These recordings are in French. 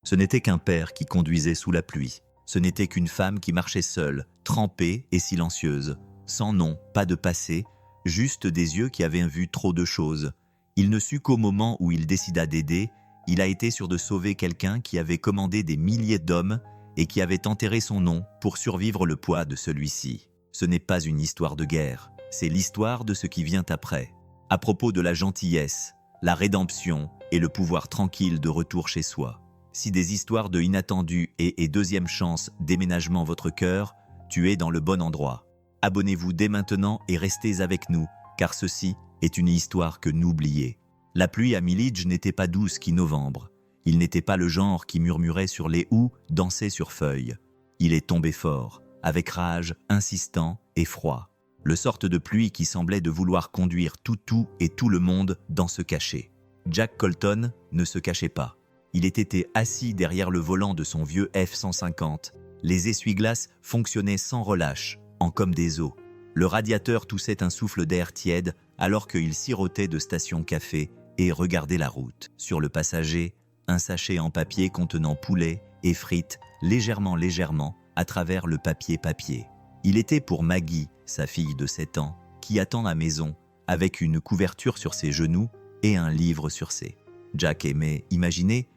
Ce n'était qu'un père qui conduisait sous la pluie. Ce n'était qu'une femme qui marchait seule, trempée et silencieuse. Sans nom, pas de passé, juste des yeux qui avaient vu trop de choses. Il ne sut qu'au moment où il décida d'aider, il a été sûr de sauver quelqu'un qui avait commandé des milliers d'hommes et qui avait enterré son nom pour survivre le poids de celui-ci. Ce n'est pas une histoire de guerre, c'est l'histoire de ce qui vient après. À propos de la gentillesse, la rédemption et le pouvoir tranquille de retour chez soi. Si des histoires de inattendus et deuxième chance déménagement votre cœur, tu es dans le bon endroit. Abonnez-vous dès maintenant et restez avec nous, car ceci est une histoire que n'oubliez. La pluie à Milledge n'était pas douce qu'novembre. Il n'était pas le genre qui murmurait sur les houes, dansait sur feuilles. Il est tombé fort, avec rage, insistant et froid. Le sorte de pluie qui semblait de vouloir conduire tout et tout le monde dans ce cachet. Jack Colton ne se cachait pas. Il était assis derrière le volant de son vieux F-150. Les essuie-glaces fonctionnaient sans relâche, en comme des os. Le radiateur toussait un souffle d'air tiède alors qu'il sirotait de station café et regardait la route. Sur le passager, un sachet en papier contenant poulet et frites légèrement à travers le papier. Il était pour Maggie, sa fille de 7 ans, qui attend à maison avec une couverture sur ses genoux et un livre sur ses. Jack aimait imaginer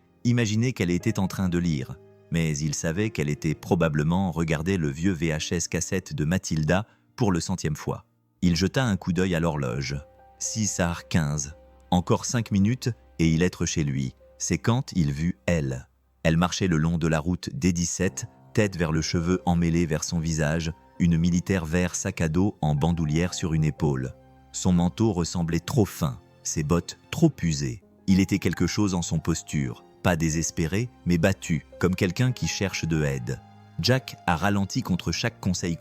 qu'elle était en train de lire, mais il savait qu'elle était probablement regardait le vieux VHS cassette de Mathilda pour le 100e fois. Il jeta un coup d'œil à l'horloge. 6h15. Encore 5 minutes et il être chez lui. C'est quand il vit elle. Elle marchait le long de la route D17, tête vers le cheveu emmêlé vers son visage, une militaire vert sac à dos en bandoulière sur une épaule. Son manteau ressemblait trop fin, ses bottes trop usées. Il était quelque chose en son posture, pas désespéré, mais battu, comme quelqu'un qui cherche de aide. Jack a ralenti contre chaque conseil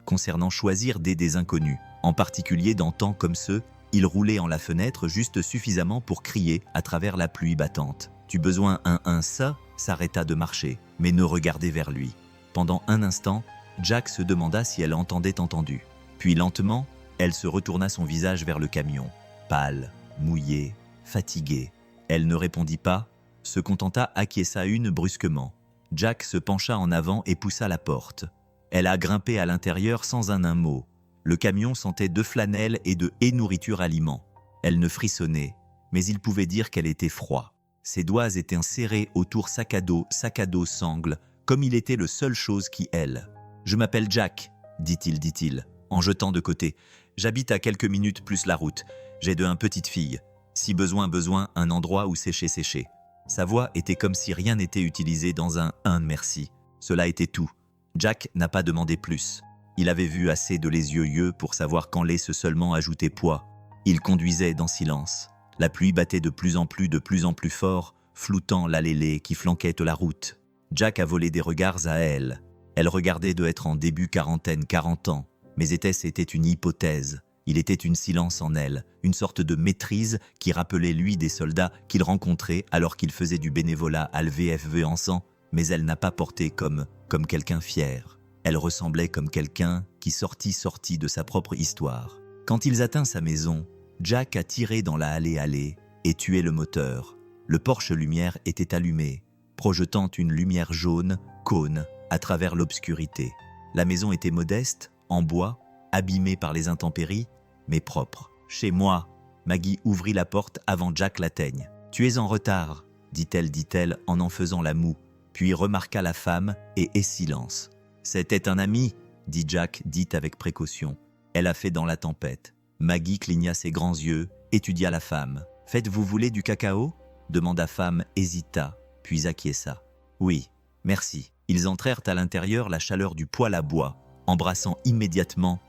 concernant choisir des inconnus. En particulier dans temps comme ceux, il roulait en la fenêtre juste suffisamment pour crier à travers la pluie battante. « Tu besoin ça ?» s'arrêta de marcher, mais ne regardait vers lui. Pendant un instant, Jack se demanda si elle entendait entendu. Puis lentement, elle se retourna son visage vers le camion. Pâle, mouillée, fatiguée. Elle ne répondit pas, se contenta acquiesça brusquement. Jack se pencha en avant et poussa la porte. Elle a grimpé à l'intérieur sans un mot. Le camion sentait de flanelle et de nourriture aliments. Elle ne frissonnait, mais il pouvait dire qu'elle était froid. Ses doigts étaient serrés autour sac à dos sangle, comme il était le seule chose qui elle. « Je m'appelle Jack, dit-il, en jetant de côté. J'habite à quelques minutes plus la route. J'ai une petite fille. Si besoin, un endroit où sécher. » Sa voix était comme si rien n'était utilisé dans un merci. Cela était tout. Jack n'a pas demandé plus. Il avait vu assez de les yeux pour savoir quand laisse seulement ajouter poids. Il conduisait dans silence. La pluie battait de plus en plus fort, floutant l'allée qui flanquait la route. Jack a volé des regards à elle. Elle regardait de être en début quarantaine, 40 ans. Mais c'était une hypothèse. Il était une silence en elle, une sorte de maîtrise qui rappelait lui des soldats qu'il rencontrait alors qu'il faisait du bénévolat à l'VFV en sang, mais elle n'a pas porté comme quelqu'un fier. Elle ressemblait comme quelqu'un qui sortit de sa propre histoire. Quand ils atteinrent sa maison, Jack a tiré dans la allée et tué le moteur. Le porche-lumière était allumé, projetant une lumière jaune, cône, à travers l'obscurité. La maison était modeste, en bois, abîmée par les intempéries, mais propre. « Chez moi !» Maggie ouvrit la porte avant Jack l'atteigne. « Tu es en retard !» dit-elle en faisant la moue, puis remarqua la femme et silence. « C'était un ami !» dit Jack, avec précaution. Elle a fait dans la tempête. Maggie cligna ses grands yeux, étudia la femme. « Faites-vous voler du cacao ?» demanda femme, hésita, puis acquiesça. « Oui, merci. » Ils entrèrent à l'intérieur la chaleur du poêle à bois, embrassant immédiatement.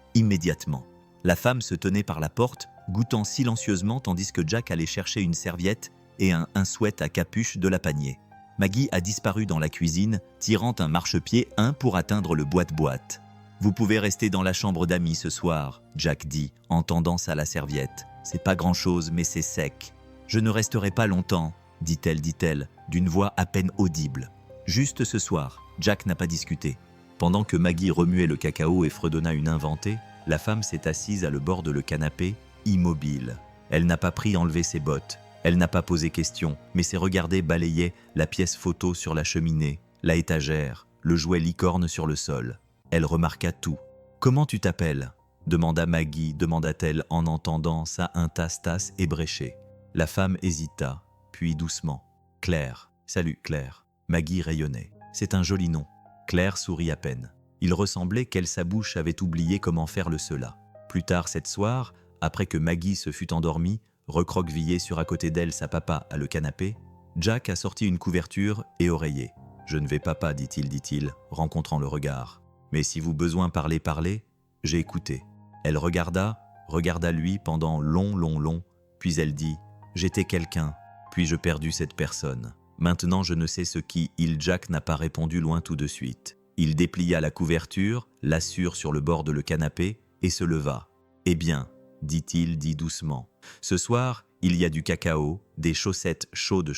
La femme se tenait par la porte, goûtant silencieusement tandis que Jack allait chercher une serviette et un sweat à capuche de la panier. Maggie a disparu dans la cuisine, tirant un marchepied pour atteindre le boîte-boîte. « Vous pouvez rester dans la chambre d'amis ce soir, » Jack dit, en tendant à la serviette. « C'est pas grand-chose, mais c'est sec. »« Je ne resterai pas longtemps, » dit-elle, d'une voix à peine audible. « Juste ce soir. » Jack n'a pas discuté. Pendant que Maggie remuait le cacao et fredonna une inventée, la femme s'est assise à le bord de le canapé, immobile. Elle n'a pas pris enlever ses bottes. Elle n'a pas posé question, mais ses regards balayaient la pièce photo sur la cheminée, la étagère, le jouet licorne sur le sol. Elle remarqua tout. « Comment tu t'appelles » demanda Maggie, demanda-t-elle en entendant sa intasse ébréchée. La femme hésita, puis doucement. « Claire. Salut, Claire. » Maggie rayonnait. « C'est un joli nom. » Claire sourit à peine. Il ressemblait qu'elle sa bouche avait oublié comment faire le cela. Plus tard cette soir, après que Maggie se fut endormie, recroquevillée sur à côté d'elle sa papa à le canapé, Jack a sorti une couverture et oreiller. « Je ne vais papa, dit-il, rencontrant le regard. Mais si vous besoin parler, j'ai écouté. » Elle regarda lui pendant long, puis elle dit « J'étais quelqu'un, puis je perdus cette personne. Maintenant je ne sais ce qui, Jack n'a pas répondu loin tout de suite. Il déplia la couverture, l'assure sur le bord de le canapé et se leva. « Eh bien, dit-il doucement, ce soir, il y a du cacao, des chaussettes chaudes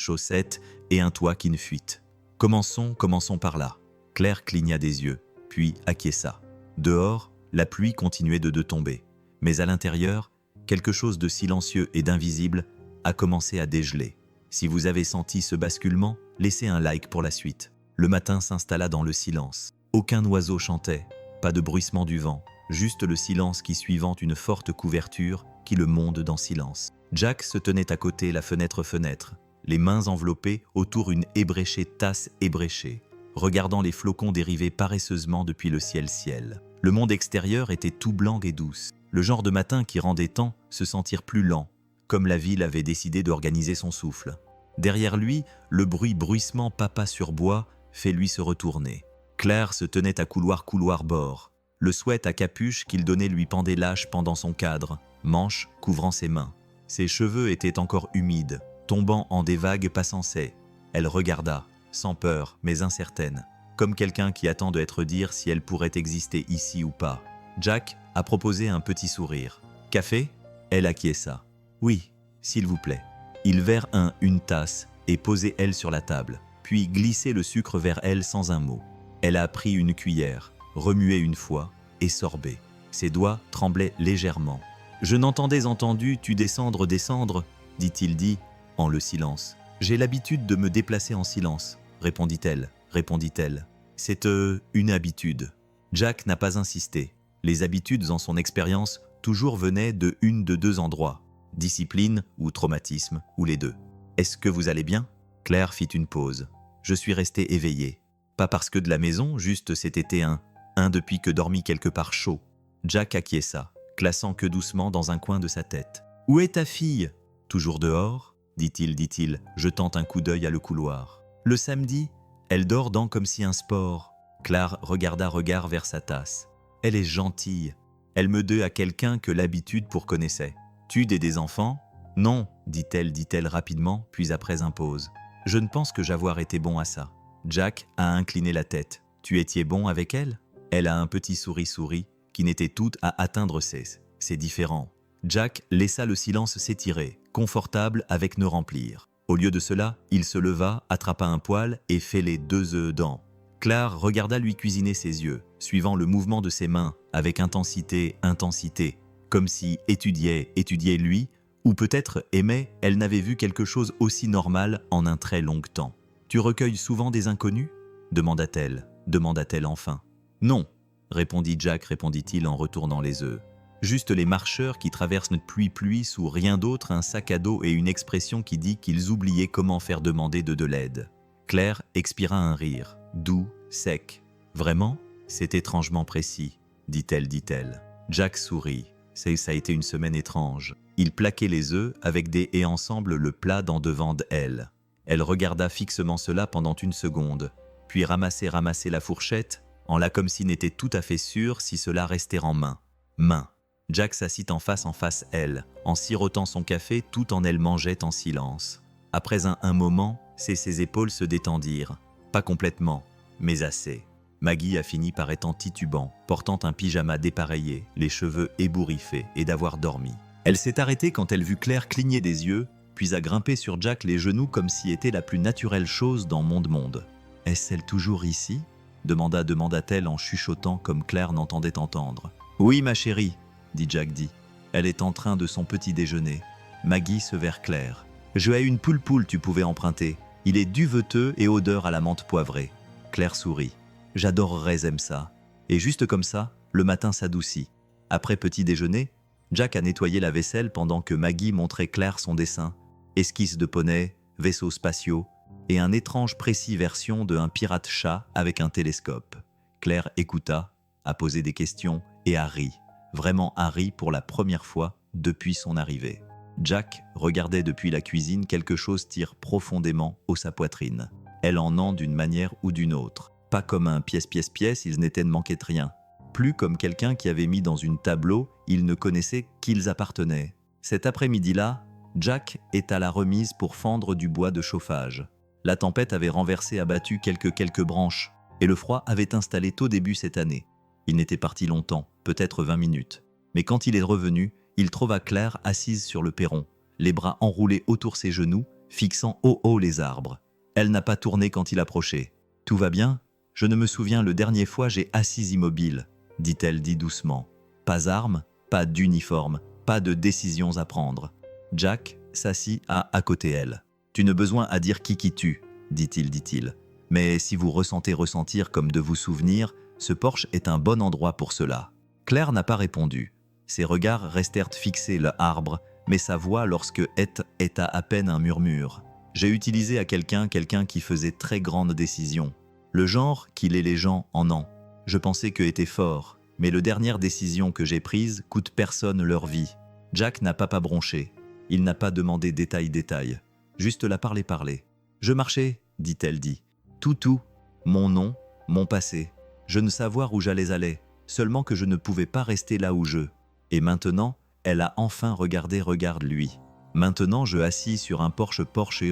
et un toit qui ne fuite. Commençons par là. » Claire cligna des yeux, puis acquiesça. Dehors, la pluie continuait de tomber, mais à l'intérieur, quelque chose de silencieux et d'invisible a commencé à dégeler. Si vous avez senti ce basculement, laissez un like pour la suite. Le matin s'installa dans le silence. Aucun oiseau chantait, pas de bruissement du vent, juste le silence qui suivant une forte couverture qui le monde dans silence. Jack se tenait à côté la fenêtre, les mains enveloppées autour une ébréchée tasse ébréchée, regardant les flocons dériver paresseusement depuis le ciel. Le monde extérieur était tout blanc et douce, le genre de matin qui rendait temps se sentir plus lent, comme la ville avait décidé d'organiser son souffle. Derrière lui, le bruissement papa sur bois fait lui se retourner. Claire se tenait à couloir bord. Le sweat à capuche qu'il donnait lui pendait lâche pendant son cadre, manche couvrant ses mains. Ses cheveux étaient encore humides, tombant en des vagues passançaient. Elle regarda, sans peur mais incertaine, comme quelqu'un qui attend d'être dire si elle pourrait exister ici ou pas. Jack a proposé un petit sourire. « Café ?» Elle acquiesça. « Oui, s'il vous plaît. » Il verra une tasse et posait elle sur la table, puis glissait le sucre vers elle sans un mot. Elle a pris une cuillère, remué une fois et sorbet. Ses doigts tremblaient légèrement. « Je n'entendais entendu tu descendre, dit-il en le silence. « J'ai l'habitude de me déplacer en silence, répondit-elle. C'est une habitude. » Jack n'a pas insisté. Les habitudes en son expérience toujours venaient de deux endroits. Discipline ou traumatisme, ou les deux. « Est-ce que vous allez bien ?» Claire fit une pause. « Je suis restée éveillée. Pas parce que de la maison, juste cet été un depuis que dormi quelque part chaud. » Jack acquiesça, classant que doucement dans un coin de sa tête. « Où est ta fille ?»« Toujours dehors ?» dit-il, jetant un coup d'œil à le couloir. « Le samedi, elle dort dans comme si un sport. » Claire regarda vers sa tasse. « Elle est gentille. Elle me donne à quelqu'un que l'habitude pour connaissait. » « Tu des enfants ?»« Non, dit-elle rapidement, puis après un pause. « Je ne pense que j'avoir été bon à ça. » Jack a incliné la tête. « Tu étais bon avec elle ?» Elle a un petit souris qui n'était tout à atteindre c'est différent. Jack laissa le silence s'étirer, confortable avec ne remplir. Au lieu de cela, il se leva, attrapa un poêle et fait les 2 œufs dents. Claire regarda lui cuisiner ses yeux, suivant le mouvement de ses mains, avec intensité, comme si étudiait lui, ou peut-être aimait, elle n'avait vu quelque chose aussi normal en un très long temps. « Tu recueilles souvent des inconnus ?» demanda-t-elle enfin. « Non, répondit-il en retournant les œufs. Juste les marcheurs qui traversent notre pluie sous rien d'autre, un sac à dos et une expression qui dit qu'ils oubliaient comment faire demander de l'aide. » Claire expira un rire, doux, sec. « Vraiment ? C'est étrangement précis, dit-elle. Jack sourit. Ça a été une semaine étrange. Il plaquait les œufs avec et ensemble le plat dans devant d'elle. Elle regarda fixement cela pendant une seconde, puis ramassait la fourchette, en là comme s'il n'était tout à fait sûr si cela restait en main. Jack s'assit en face elle, en sirotant son café tout en elle mangeait en silence. Après un moment, ses épaules se détendirent. Pas complètement, mais assez. Maggie a fini par être titubant, portant un pyjama dépareillé, les cheveux ébouriffés et d'avoir dormi. Elle s'est arrêtée quand elle vit Claire cligner des yeux, puis a grimpé sur Jack les genoux comme si était la plus naturelle chose dans monde. « Est-ce-elle toujours ici ?» demanda-t-elle en chuchotant comme Claire n'entendait entendre. « Oui, ma chérie, dit Jack. Elle est en train de son petit déjeuner. » Maggie se vers Claire. Je ai une poule tu pouvais emprunter. Il est duveteux et odeur à la menthe poivrée. Claire sourit. J'adorerais aime ça. Et juste comme ça, le matin s'adoucit. Après petit déjeuner, Jack a nettoyé la vaisselle pendant que Maggie montrait Claire son dessin. Esquisse de poney, vaisseaux spatiaux et un étrange précis version de un pirate chat avec un télescope. Claire écouta, a posé des questions et a ri. Vraiment a ri pour la première fois depuis son arrivée. Jack regardait depuis la cuisine quelque chose tire profondément haut sa poitrine. Elle en en d'une manière ou d'une autre. Pas comme un pièce, il n'était ne manquait de rien. Plus comme quelqu'un qui avait mis dans une tableau, il ne connaissait qu'ils appartenaient. Cet après-midi-là, Jack est à la remise pour fendre du bois de chauffage. La tempête avait renversé abattu quelques branches, et le froid avait installé tôt début cette année. Il n'était parti longtemps, peut-être 20 minutes. Mais quand il est revenu, il trouva Claire assise sur le perron, les bras enroulés autour ses genoux, fixant haut les arbres. Elle n'a pas tourné quand il approchait. « Tout va bien ? Je ne me souviens le dernier fois j'ai assise immobile, dit-elle doucement. Pas arme, pas d'uniforme, pas de décisions à prendre. Jack s'assit à côté elle. Tu n'as besoin à dire qui tue, dit-il. Mais si vous ressentir comme de vous souvenir, ce porche est un bon endroit pour cela. Claire n'a pas répondu. Ses regards restèrent fixés le arbre, mais sa voix lorsque est à peine un murmure. J'ai utilisé à quelqu'un qui faisait très grandes décisions. Le genre qu'il est les gens en an. Je pensais que était fort, mais le dernière décision que j'ai prise coûte personne leur vie. Jack n'a pas bronché. Il n'a pas demandé détail. Juste la parler. Je marchais, dit-elle. Tout. Mon nom, mon passé. Je ne savoir où j'allais aller, seulement que je ne pouvais pas rester là où je. Et maintenant, elle a enfin regarde lui. Maintenant, je assis sur un porche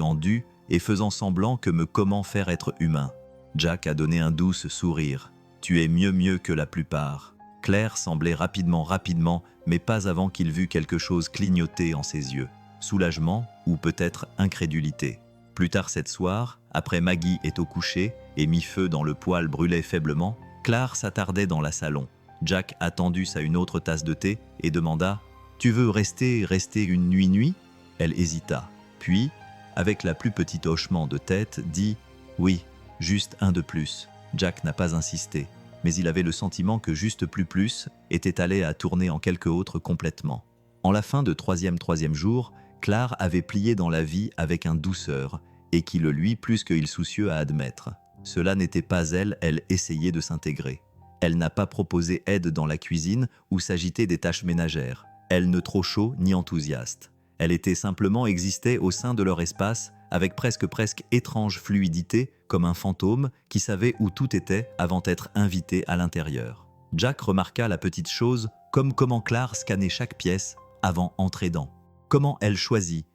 endu et faisant semblant que me comment faire être humain. Jack a donné un douce sourire. Tu es mieux que la plupart. Claire semblait rapidement, mais pas avant qu'il vût quelque chose clignoter en ses yeux. Soulagement ou peut-être incrédulité. Plus tard cette soir, après Maggie est au coucher et mis feu dans le poêle brûlait faiblement, Claire s'attardait dans la salon. Jack attendit sa une autre tasse de thé et demanda « Tu veux rester une nuit ?» Elle hésita. Puis, avec la plus petite hochement de tête, dit « Oui, juste un de plus. » Jack n'a pas insisté, mais il avait le sentiment que juste plus était allé à tourner en quelque autre complètement. En la fin de troisième jour, Claire avait plié dans la vie avec un douceur, et qui le lui plus qu'il soucieux à admettre. Cela n'était pas elle essayait de s'intégrer. Elle n'a pas proposé aide dans la cuisine ou s'agitait des tâches ménagères. Elle ne trop chaud ni enthousiaste. Elle était simplement existait au sein de leur espace avec presque étrange fluidité comme un fantôme qui savait où tout était avant d'être invité à l'intérieur. Jack remarqua la petite chose comme comment Claire scannait chaque pièce avant entrer dans. Comment elle choisit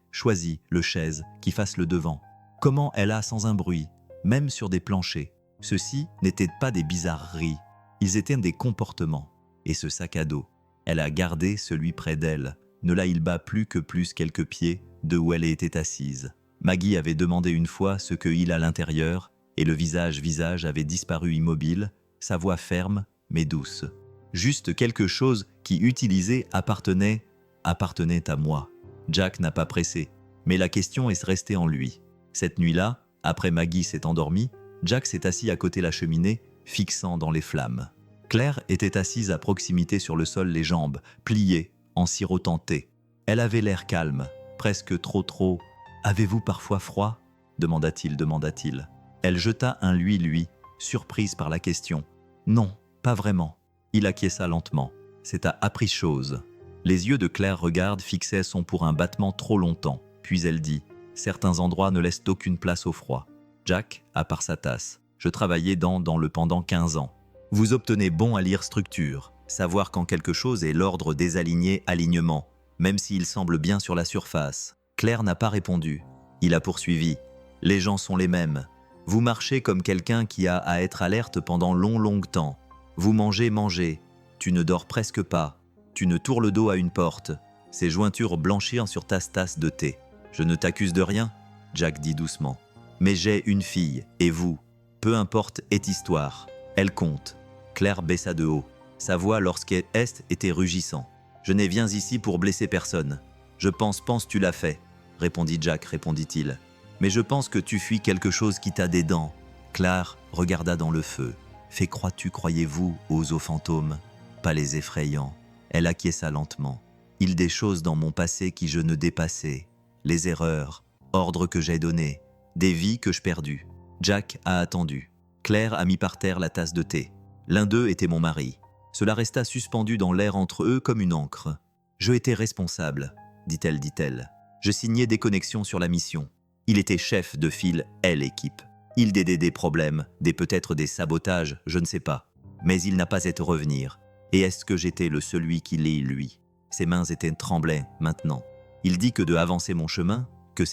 le chaise qui fasse le devant. Comment elle a sans un bruit, même sur des planchers. Ceux-ci n'étaient pas des bizarreries, ils étaient des comportements. Et ce sac à dos, elle a gardé celui près d'elle, ne l'a-il bas plus quelques pieds de où elle était assise. Maggie avait demandé une fois ce qu'il a à l'intérieur, et le visage avait disparu immobile, sa voix ferme mais douce. Juste quelque chose qui utilisé appartenait à moi. Jack n'a pas pressé, mais la question est restée en lui. Cette nuit-là, après Maggie s'est endormie, Jack s'est assis à côté de la cheminée, fixant dans les flammes. Claire était assise à proximité sur le sol, les jambes pliées, en sirotant thé. Elle avait l'air calme, presque trop. « Avez-vous parfois froid ?» demanda-t-il. Elle jeta un lui, surprise par la question. « Non, pas vraiment. » Il acquiesça lentement. C'est à appris chose. Les yeux de Claire fixés sont pour un battement trop longtemps. Puis elle dit « Certains endroits ne laissent aucune place au froid. » Jack, à part sa tasse. Je travaillais dans le pendant 15 ans. Vous obtenez bon à lire structure, savoir quand quelque chose est l'ordre désaligné, alignement, même s'il semble bien sur la surface. Claire n'a pas répondu. Il a poursuivi. Les gens sont les mêmes. Vous marchez comme quelqu'un qui a à être alerte pendant long temps. Vous mangez. Tu ne dors presque pas. Tu ne tournes le dos à une porte. Ses jointures blanchirent sur ta tasse de thé. Je ne t'accuse de rien, Jack dit doucement. Mais j'ai une fille, et vous. Peu importe est histoire. Elle compte. Claire baissa de haut. Sa voix lorsqu'elle était rugissant. Je n'ai viens ici pour blesser personne. Je pense tu l'as fait. répondit Jack, répondit-il. Mais je pense que tu fuis quelque chose qui t'a des dents. Claire regarda dans le feu. Fait croyez-vous aux eaux fantômes? Pas les effrayants. Elle acquiesça lentement. Il des choses dans mon passé qui je ne dépassais. Les erreurs, ordres que j'ai donnés, des vies que je perdus. Jack a attendu. Claire a mis par terre la tasse de thé. L'un d'eux était mon mari. Cela resta suspendu dans l'air entre eux comme une encre. Je étais responsable, dit-elle. Je signais des connexions sur la mission. Il était chef de file, elle équipe. Il dédait des problèmes, peut-être des sabotages, je ne sais pas. Mais il n'a pas été revenir. Et est-ce que j'étais le celui qui l'est, lui? Ses mains étaient tremblaient, maintenant. Il dit que de avancer mon chemin, que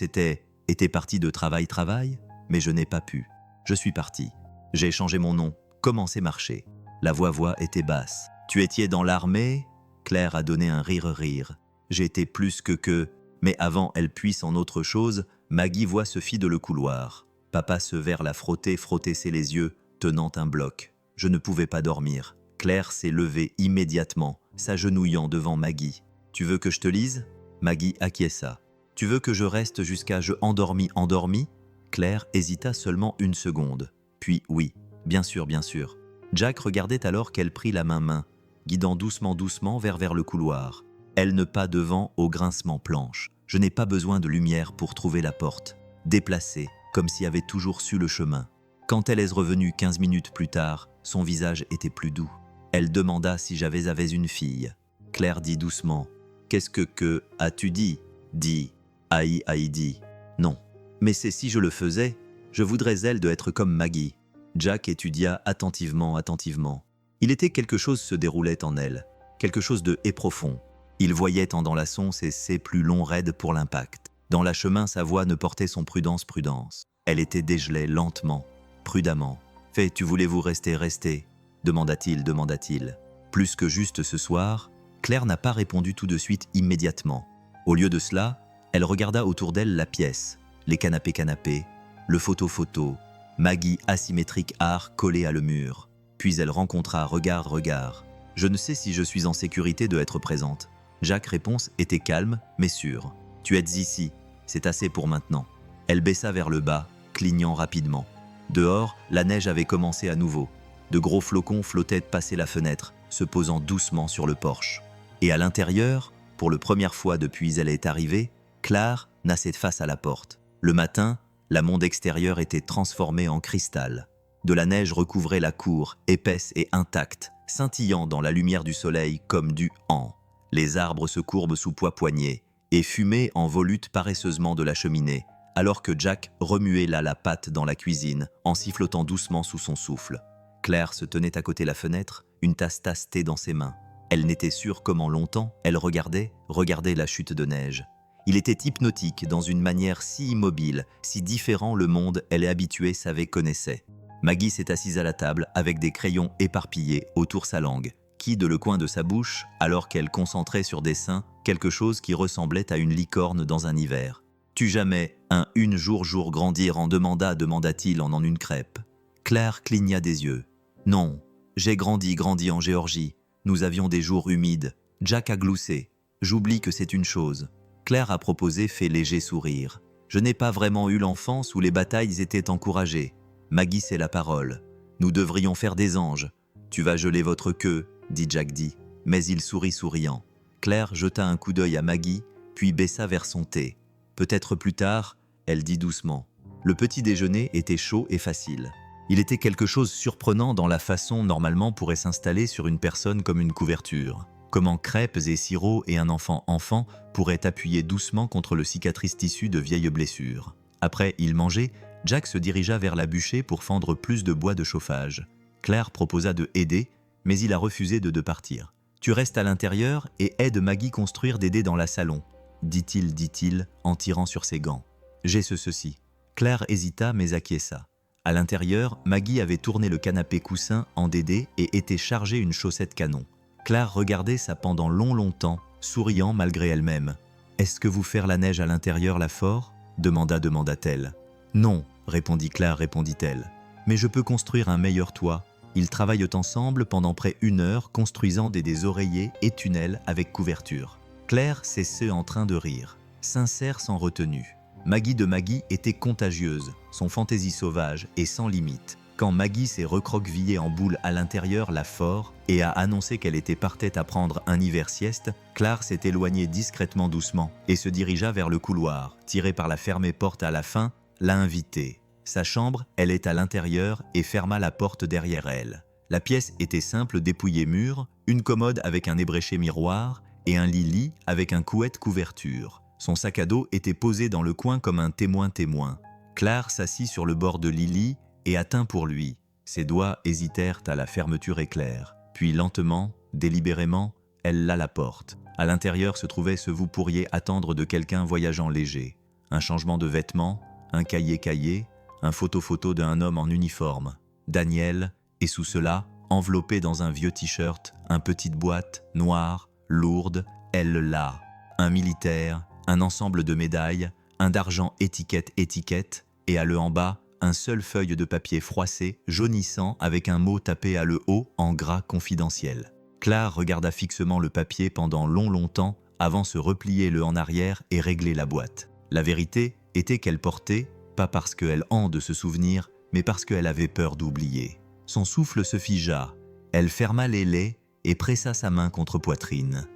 était parti de travail, mais je n'ai pas pu. Je suis parti. J'ai changé mon nom, commencé marcher. La voix était basse. Tu étais dans l'armée? Claire a donné un rire. J'ai été plus que... Mais avant elle puisse en autre chose, Maggie voit se fit de le couloir. Papa se vers la frottait ses les yeux, tenant un bloc. Je ne pouvais pas dormir. Claire s'est levée immédiatement, s'agenouillant devant Maggie. Tu veux que je te lise? Maggie acquiesça. Tu veux que je reste jusqu'à je endormi? Claire hésita seulement une seconde. Puis oui, bien sûr. Jack regardait alors qu'elle prit la main, guidant doucement vers le couloir. Elle ne pas devant au grincement planche. Je n'ai pas besoin de lumière pour trouver la porte. Déplacée, comme si avait toujours su le chemin. Quand elle est revenue 15 minutes plus tard, son visage était plus doux. Elle demanda si j'avais une fille. Claire dit doucement. Qu'est-ce que as-tu dit? Dit. Aïe dit. Non. Mais c'est si je le faisais, je voudrais elle de être comme Maggie. Jack étudia attentivement. Il était quelque chose se déroulait en elle, quelque chose de profond. Il voyait en dans la son ses plus longs raides pour l'impact. Dans la chemin, sa voix ne portait son prudence. Elle était dégelée lentement, prudemment. Fais, tu voulez-vous rester demanda-t-il. Plus que juste ce soir, Claire n'a pas répondu tout de suite immédiatement. Au lieu de cela, elle regarda autour d'elle la pièce, les canapés, le photo, Maggie asymétrique art collé à le mur. Puis elle rencontra regard. Je ne sais si je suis en sécurité de être présente. Jack réponse était calme, mais sûre. Tu es ici, c'est assez pour maintenant. Elle baissa vers le bas, clignant rapidement. Dehors, la neige avait commencé à nouveau. De gros flocons flottaient passer la fenêtre, se posant doucement sur le porche. Et à l'intérieur, pour la première fois depuis elle est arrivée, Claire naissait face à la porte. Le matin, la monde extérieur était transformé en cristal. De la neige recouvrait la cour, épaisse et intacte, scintillant dans la lumière du soleil comme du han. Les arbres se courbent sous poids-poignets, et fumée en volute paresseusement de la cheminée, alors que Jack remuait la pâte dans la cuisine, en sifflotant doucement sous son souffle. Claire se tenait à côté la fenêtre, une tasse thé dans ses mains. Elle n'était sûre comment longtemps elle regardait la chute de neige. Il était hypnotique dans une manière si immobile, si différent le monde elle est habituée connaissait. Maggie s'est assise à la table avec des crayons éparpillés autour sa langue, qui de le coin de sa bouche, alors qu'elle concentrait sur des seins, quelque chose qui ressemblait à une licorne dans un hiver. « Tu jamais une jour grandir en demanda-t-il en une crêpe. Claire cligna des yeux. « Non, j'ai grandi en Géorgie. Nous avions des jours humides. Jack a gloussé. J'oublie que c'est une chose. » Claire a proposé fait léger sourire. « Je n'ai pas vraiment eu l'enfance où les batailles étaient encouragées. Maggie, c'est la parole. Nous devrions faire des anges. Tu vas geler votre queue, dit Jack mais il sourit souriant. Claire jeta un coup d'œil à Maggie, puis baissa vers son thé. Peut-être plus tard, elle dit doucement. Le petit déjeuner était chaud et facile. Il était quelque chose de surprenant dans la façon normalement pourrait s'installer sur une personne comme une couverture. Comment crêpes et sirop et un enfant pourraient appuyer doucement contre le cicatrice tissu de vieilles blessures. Après, il mangeait, Jack se dirigea vers la bûcher pour fendre plus de bois de chauffage. Claire proposa de aider, mais il a refusé de partir. « Tu restes à l'intérieur et aide Maggie construire des dés dans la salon, dit-il en tirant sur ses gants. J'ai ceci. Claire hésita mais acquiesça. À l'intérieur, Maggie avait tourné le canapé coussin en dédé et était chargé une chaussette canon. Claire regardait ça pendant longtemps, souriant malgré elle-même. « Est-ce que vous faire la neige à l'intérieur là fort ?» demanda-t-elle. « Non, répondit Claire, répondit-elle. Mais je peux construire un meilleur toit. » Ils travaillent ensemble pendant près d'1 heure construisant des oreillers et tunnels avec couverture. Claire s'est en train de rire. sincère sans retenue. Maggie de Maggie était contagieuse, son fantaisie sauvage et sans limite. Quand Maggie s'est recroquevillée en boule à l'intérieur la fort et a annoncé qu'elle était parfaite à prendre un hiver sieste, Claire s'est éloignée discrètement doucement et se dirigea vers le couloir, tirée par la fermée porte à la fin, l'a invitée. Sa chambre, elle est à l'intérieur et ferma la porte derrière elle. La pièce était simple, dépouillée mûre, une commode avec un ébréché miroir et un lit avec un couette couverture. Son sac à dos était posé dans le coin comme un témoin. Claire s'assit sur le bord de Lily et attint pour lui. Ses doigts hésitèrent à la fermeture éclair. Puis lentement, délibérément, elle la porte. À l'intérieur se trouvait ce vous pourriez attendre de quelqu'un voyageant léger. Un changement de vêtements, un cahier, un photo d'un homme en uniforme. Daniel, et sous cela, enveloppé dans un vieux t-shirt, une petite boîte, noire, lourde, elle là. Un militaire, un ensemble de médailles, un d'argent étiquette, et à le en bas, un seul feuille de papier froissé, jaunissant avec un mot tapé à le haut en gras confidentiel. Claire regarda fixement le papier pendant longtemps avant se replier le en arrière et régler la boîte. La vérité était qu'elle portait, pas parce qu'elle en de se souvenir, mais parce qu'elle avait peur d'oublier. Son souffle se figea, elle ferma les laits et pressa sa main contre poitrine.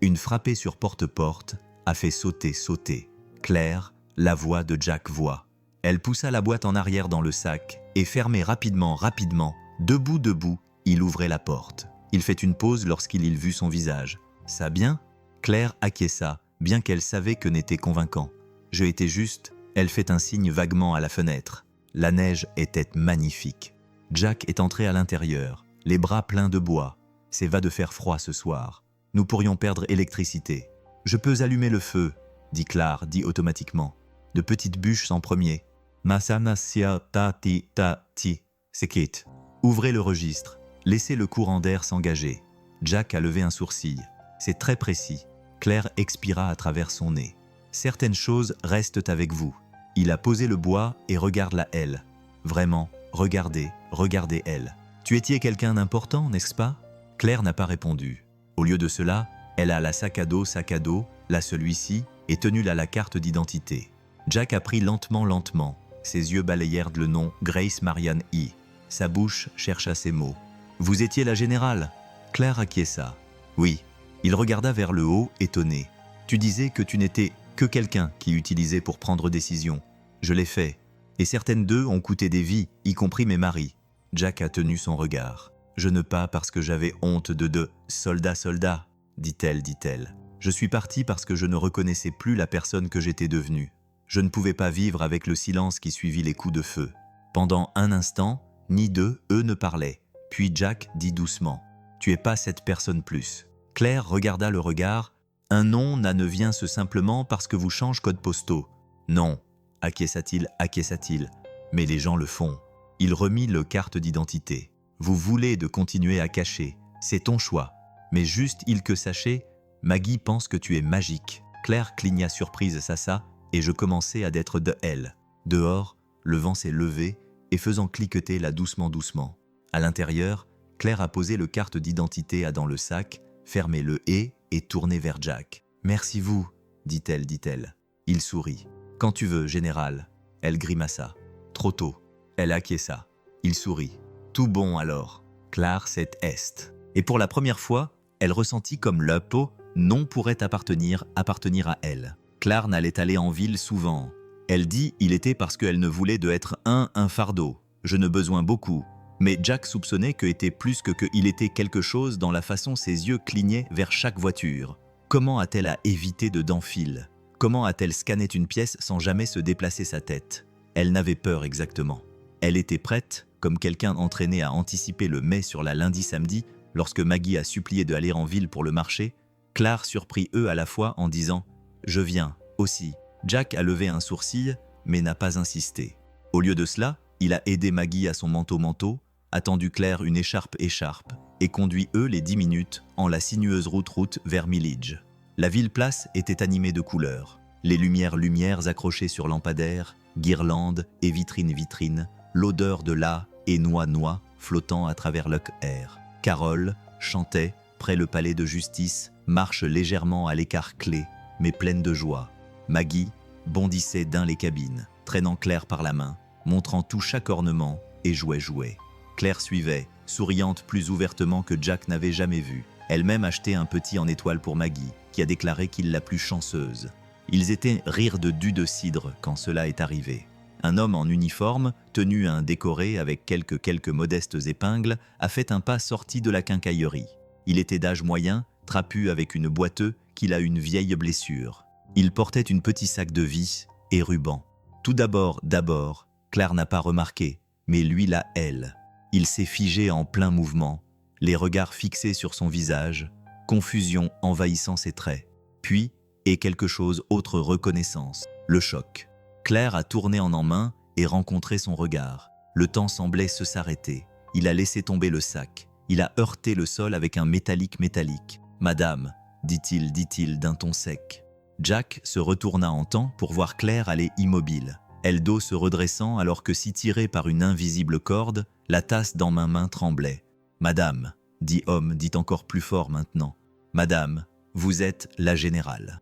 Une frappée sur porte-porte a fait sauter. Claire, la voix de Jack voix. Elle poussa la boîte en arrière dans le sac et fermait rapidement, debout, il ouvrait la porte. Il fait une pause lorsqu'il y vit son visage. « Ça bien ?» Claire acquiesça, bien qu'elle savait que n'était convaincant. « Je étais juste », elle fait un signe vaguement à la fenêtre. La neige était magnifique. Jack est entré à l'intérieur, les bras pleins de bois. « C'est va de faire froid ce soir. Nous pourrions perdre électricité. »« Je peux allumer le feu », dit Claire, dit automatiquement. De petites bûches en premier. « Masanasia ta-ti. C'est quitte. » Ouvrez le registre. Laissez le courant d'air s'engager. Jack a levé un sourcil. C'est très précis. Claire expira à travers son nez. Certaines choses restent avec vous. Il a posé le bois et regarde-la elle. Vraiment, regardez elle. Tu étais quelqu'un d'important, n'est-ce pas? Claire n'a pas répondu. Au lieu de cela, elle a la sac à dos, là celui-ci, et tenu là la carte d'identité. Jack a pris lentement. Ses yeux balayèrent le nom Grace Marianne E. Sa bouche chercha ses mots. « Vous étiez la générale ?» Claire acquiesça. « Oui. » Il regarda vers le haut, étonné. « Tu disais que tu n'étais que quelqu'un qui utilisait pour prendre décision. Je l'ai fait. Et certaines d'eux ont coûté des vies, y compris mes maris. » Jack a tenu son regard. « Je ne pas parce que j'avais honte de soldat, dit-elle. Je suis partie parce que je ne reconnaissais plus la personne que j'étais devenue. Je ne pouvais pas vivre avec le silence qui suivit les coups de feu. Pendant un instant, ni d'eux, eux ne parlaient. Puis Jack dit doucement, « Tu es pas cette personne plus. » Claire regarda le regard. « Un nom ne vient ce simplement parce que vous changez code postaux. »« Non, acquiesça-t-il. Mais les gens le font. » Il remit le carte d'identité. « Vous voulez de continuer à cacher. C'est ton choix. Mais juste il que sachez, Maggie pense que tu es magique. » Claire cligna surprise ça, et je commençais à d'être de elle. Dehors, le vent s'est levé et faisant cliqueter là doucement. À l'intérieur, Claire a posé le carte d'identité dans le sac, fermé le et tourné vers Jack. « Merci vous, dit-elle. Il sourit. « Quand tu veux, général. » Elle grimaça. « Trop tôt. » Elle acquiesça. Il sourit. « Tout bon alors. » Claire s'est est. Et pour la première fois, elle ressentit comme le peau non pourrait appartenir à elle. Claire n'allait aller en ville souvent. Elle dit il était parce qu'elle ne voulait de être un fardeau. Je ne besoin beaucoup. Mais Jack soupçonnait que était plus que il était quelque chose dans la façon ses yeux clignaient vers chaque voiture. Comment a-t-elle à éviter de d'enfil? Comment a-t-elle scanné une pièce sans jamais se déplacer sa tête? Elle n'avait peur exactement. Elle était prête, comme quelqu'un entraîné à anticiper le mai sur la lundi-samedi, lorsque Maggie a supplié d'aller en ville pour le marché. Claire surprit eux à la fois en disant « Je viens, aussi ». Jack a levé un sourcil, mais n'a pas insisté. Au lieu de cela, il a aidé Maggie à son manteau, attendu Claire une écharpe, et conduit eux les 10 minutes en la sinueuse route vers Millidge. La ville-place était animée de couleurs. Les lumières accrochées sur lampadaires, guirlandes et vitrines, l'odeur de la et noix flottant à travers l'air. Carole chantait, près le palais de justice, marche légèrement à l'écart clé. mais pleine de joie. Maggie bondissait dans les cabines, traînant Claire par la main, montrant tout chaque ornement et jouait. Claire suivait, souriante plus ouvertement que Jack n'avait jamais vu. Elle-même achetait un petit en étoile pour Maggie, qui a déclaré qu'il la plus chanceuse. Ils étaient rire de dus de cidre quand cela est arrivé. Un homme en uniforme, tenu à un décoré avec quelques modestes épingles, a fait un pas sorti de la quincaillerie. Il était d'âge moyen, trapu avec une boiteuse qu'il a une vieille blessure. Il portait une petit sac de vis et ruban. Tout d'abord, Claire n'a pas remarqué, mais lui l'a elle. Il s'est figé en plein mouvement, les regards fixés sur son visage, confusion envahissant ses traits. Puis, et quelque chose autre reconnaissance, le choc. Claire a tourné en main et rencontré son regard. Le temps semblait s'arrêter. Il a laissé tomber le sac. Il a heurté le sol avec un métallique. « Madame », dit-il d'un ton sec. Jack se retourna en temps pour voir Claire aller immobile. Elle dos se redressant alors que si tirée par une invisible corde, la tasse dans ma main tremblait. « Madame », dit homme, dit encore plus fort maintenant. « Madame, vous êtes la générale. »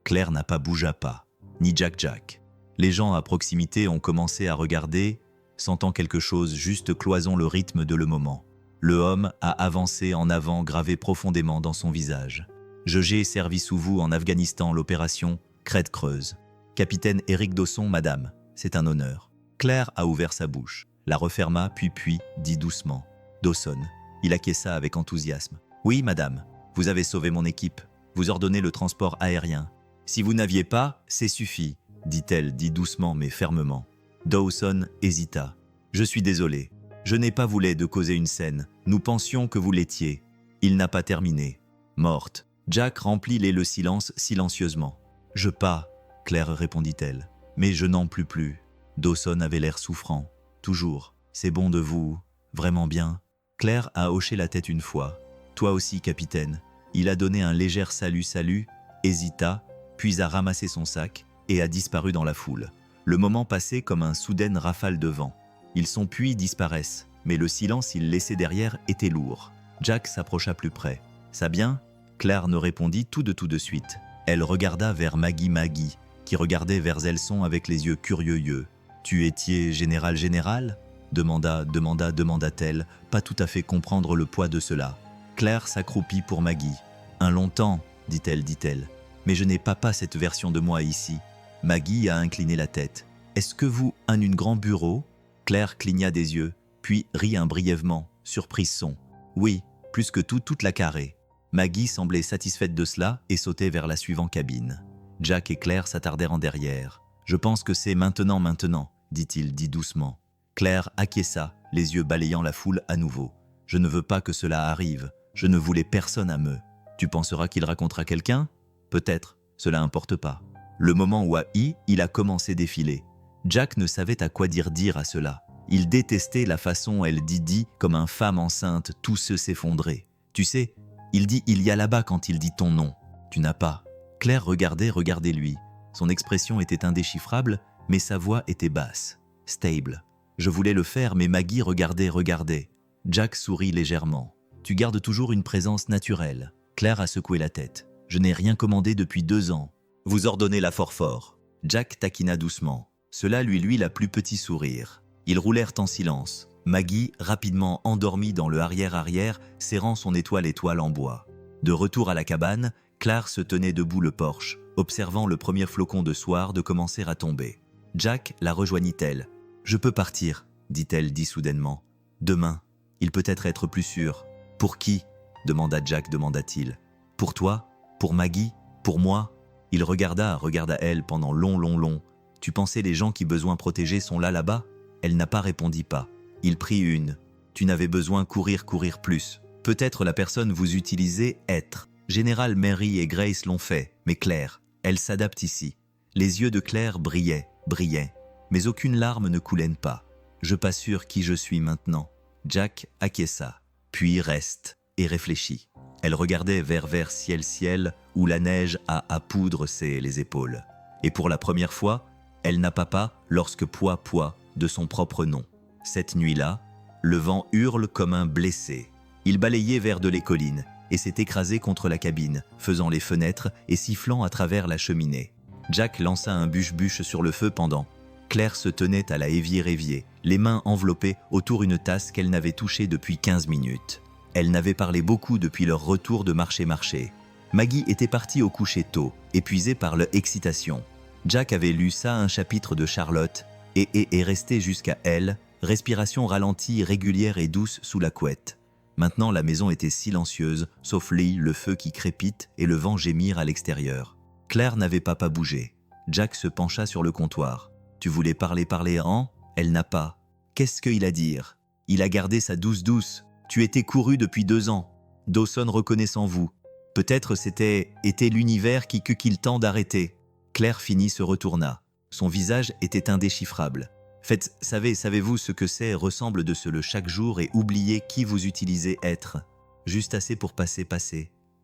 Claire n'a pas bougé pas, ni Jack. Les gens à proximité ont commencé à regarder, sentant quelque chose juste cloison le rythme de le moment. Le homme a avancé en avant gravé profondément dans son visage. « J'ai servi sous vous en Afghanistan l'opération Crête Creuse. Capitaine Éric Dawson, madame, c'est un honneur. » Claire a ouvert sa bouche, la referma puis dit doucement. « Dawson. » Il acquiesça avec enthousiasme. « Oui, madame, vous avez sauvé mon équipe. Vous ordonnez le transport aérien. Si vous n'aviez pas, c'est suffi, dit-elle, dit doucement mais fermement. Dawson hésita. Je suis désolé. Je n'ai pas voulu de causer une scène. Nous pensions que vous l'étiez. Il n'a pas terminé. Morte. Jack remplit le silence silencieusement. Je pas, Claire répondit-elle. Mais je n'en plus. Dawson avait l'air souffrant. Toujours. C'est bon de vous. Vraiment bien. Claire a hoché la tête une fois. Toi aussi, capitaine. Il a donné un léger salut, hésita, puis a ramassé son sac et a disparu dans la foule. Le moment passait comme un soudaine rafale de vent. Ils sont puis disparaissent, mais le silence qu'ils laissaient derrière était lourd. Jack s'approcha plus près. « Ça bien ?» Claire ne répondit tout de suite. Elle regarda vers Maggie, qui regardait vers Elson avec les yeux curieux. « Tu étais général ?» demanda-t-elle, pas tout à fait comprendre le poids de cela. Claire s'accroupit pour Maggie. « Un long temps, dit-elle. Mais je n'ai pas cette version de moi ici. » Maggie a incliné la tête. « Est-ce que vous un grand bureau ?» Claire cligna des yeux, puis rit brièvement, surprise son. « Oui, plus que toute la carrée. » Maggie semblait satisfaite de cela et sautait vers la suivante cabine. Jack et Claire s'attardèrent en derrière. « Je pense que c'est maintenant, dit-il, dit doucement. Claire acquiesça, les yeux balayant la foule à nouveau. « Je ne veux pas que cela arrive. Je ne voulais personne à me. Tu penseras qu'il racontera quelqu'un ? Peut-être, cela importe pas. » Le moment où il a commencé défiler. Jack ne savait à quoi dire à cela. Il détestait la façon elle dit comme une femme enceinte, tout s'effondrer. Tu sais, il dit il y a là-bas quand il dit ton nom. Tu n'as pas. Claire regardait lui. Son expression était indéchiffrable, mais sa voix était basse, stable. Je voulais le faire, mais Maggie regardait. Jack sourit légèrement. Tu gardes toujours une présence naturelle. Claire a secoué la tête. Je n'ai rien commandé depuis 2 ans. Vous ordonnez la fort. Jack taquina doucement. Cela lui la plus petit sourire. Ils roulèrent en silence. Maggie, rapidement endormie dans le arrière, serrant son étoile en bois. De retour à la cabane, Claire se tenait debout le porche, observant le premier flocon de soir de commencer à tomber. Jack la rejoignit-elle. « Je peux partir, dit-elle soudainement. Demain, il peut être plus sûr. Pour qui ? demanda-t-il. Pour toi ? Pour Maggie ? Pour moi ? Il regarda elle pendant long. Tu pensais les gens qui besoin protéger sont là-bas ? Elle n'a pas répondu pas. Il prit une. Tu n'avais besoin courir plus. Peut-être la personne vous utilisez être. Général Mary et Grace l'ont fait, mais Claire, elle s'adapte ici. Les yeux de Claire brillaient, mais aucune larme ne coulait pas. Je pas sûr qui je suis maintenant. Jack acquiesça, puis reste et réfléchit. Elle regardait vers ciel où la neige a à poudre les épaules. Et pour la première fois, elle n'a pas lorsque poids de son propre nom. Cette nuit-là, le vent hurle comme un blessé. Il balayait vers les collines et s'est écrasé contre la cabine, faisant les fenêtres et sifflant à travers la cheminée. Jack lança un bûche-bûche sur le feu pendant. Claire se tenait à la évier-évier, les mains enveloppées autour une tasse qu'elle n'avait touchée depuis 15 minutes. Elle n'avait parlé beaucoup depuis leur retour de marché. Maggie était partie au coucher tôt, épuisée par leur excitation. Jack avait lu ça un chapitre de Charlotte et est resté jusqu'à elle, respiration ralentie, régulière et douce sous la couette. Maintenant la maison était silencieuse, sauf le feu qui crépite et le vent gémir à l'extérieur. Claire n'avait pas bougé. Jack se pencha sur le comptoir. « Tu voulais parler, hein ?» Elle n'a pas. « Qu'est-ce qu'il a à dire ?»« Il a gardé sa douce. Tu étais couru depuis 2 ans. Dawson reconnaissant vous. Peut-être c'était l'univers qu'il tente d'arrêter. » Claire finit se retourna. Son visage était indéchiffrable. « Faites, savez-vous ce que c'est ressemble de le chaque jour et oublier qui vous utilisez être. Juste assez pour passer,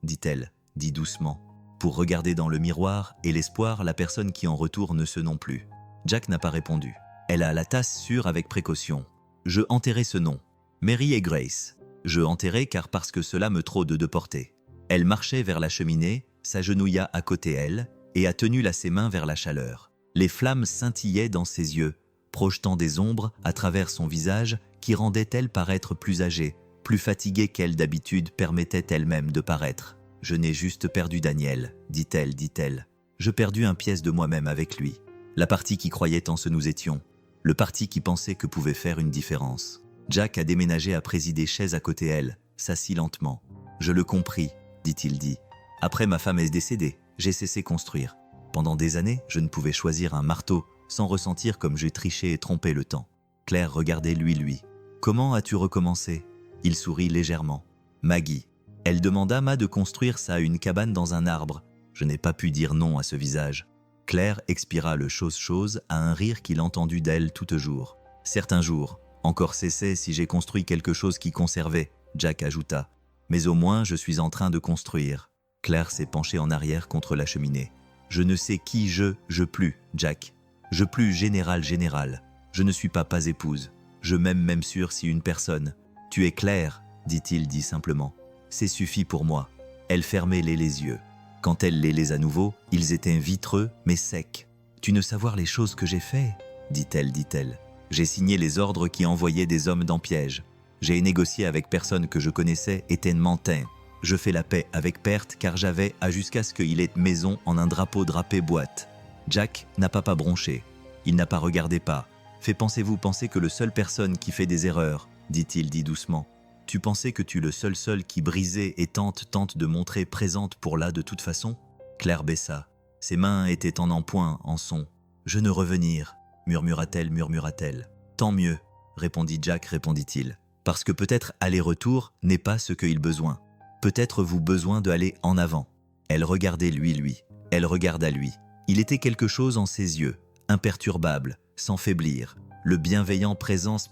dit-elle, dit doucement. Pour regarder dans le miroir et l'espoir la personne qui en retourne ce non plus. Jack n'a pas répondu. Elle a la tasse sûre avec précaution. Je enterrai ce nom. Mary et Grace. Je enterrai car parce que cela me trop de porter. Elle marchait vers la cheminée, s'agenouilla à côté elle et a tenu ses mains vers la chaleur. Les flammes scintillaient dans ses yeux, projetant des ombres à travers son visage qui rendait-elle paraître plus âgée, plus fatiguée qu'elle d'habitude permettait elle-même de paraître. « Je n'ai juste perdu Daniel, dit-elle. Je perdu un pièce de moi-même avec lui. La partie qui croyait en ce nous étions. Le parti qui pensait que pouvait faire une différence. » Jack a déménagé à présider chaise à côté elle, s'assit lentement. « Je le compris, dit-il. Après ma femme est décédée, j'ai cessé construire. Pendant des années, je ne pouvais choisir un marteau sans ressentir comme j'ai triché et trompé le temps. » Claire regardait lui. « Comment as-tu recommencé ?» Il sourit légèrement. « Maggie. » Elle demanda de construire une cabane dans un arbre. Je n'ai pas pu dire non à ce visage. Claire expira le chose à un rire qu'il entendit d'elle tout jour. « Certains jours, encore cessé si j'ai construit quelque chose qui conservait, » Jack ajouta. « Mais au moins je suis en train de construire. » Claire s'est penchée en arrière contre la cheminée. « Je ne sais qui je plus, Jack. Je plus général. Je ne suis pas épouse. Je m'aime même sûr si une personne. Tu es Claire, dit-il simplement. C'est suffit pour moi. » Elle fermait les yeux. Quand elle les à nouveau, ils étaient vitreux mais secs. « Tu ne savoir les choses que j'ai fait, dit-elle. J'ai signé les ordres qui envoyaient des hommes dans piège. J'ai négocié avec personne que je connaissais et mentin. Je fais la paix avec perte car j'avais à jusqu'à ce qu'il ait maison en un drapeau drapé boîte. » Jack n'a pas bronché. Il n'a pas regardé pas. « Pensez-vous que le seul personne qui fait des erreurs, dit-il doucement. Tu pensais que tu le seul qui brisait et tente de montrer présente pour là de toute façon ?» Claire baissa. Ses mains étaient en empoint, en son. « Je ne revenir, murmura-t-elle. « Tant mieux, répondit Jack, répondit-il. Parce que peut-être aller-retour n'est pas ce qu'il besoin. Peut-être vous besoin d'aller en avant. » Elle regardait lui. Elle regarda lui. Il était quelque chose en ses yeux, imperturbable, sans faiblir. Le bienveillant présence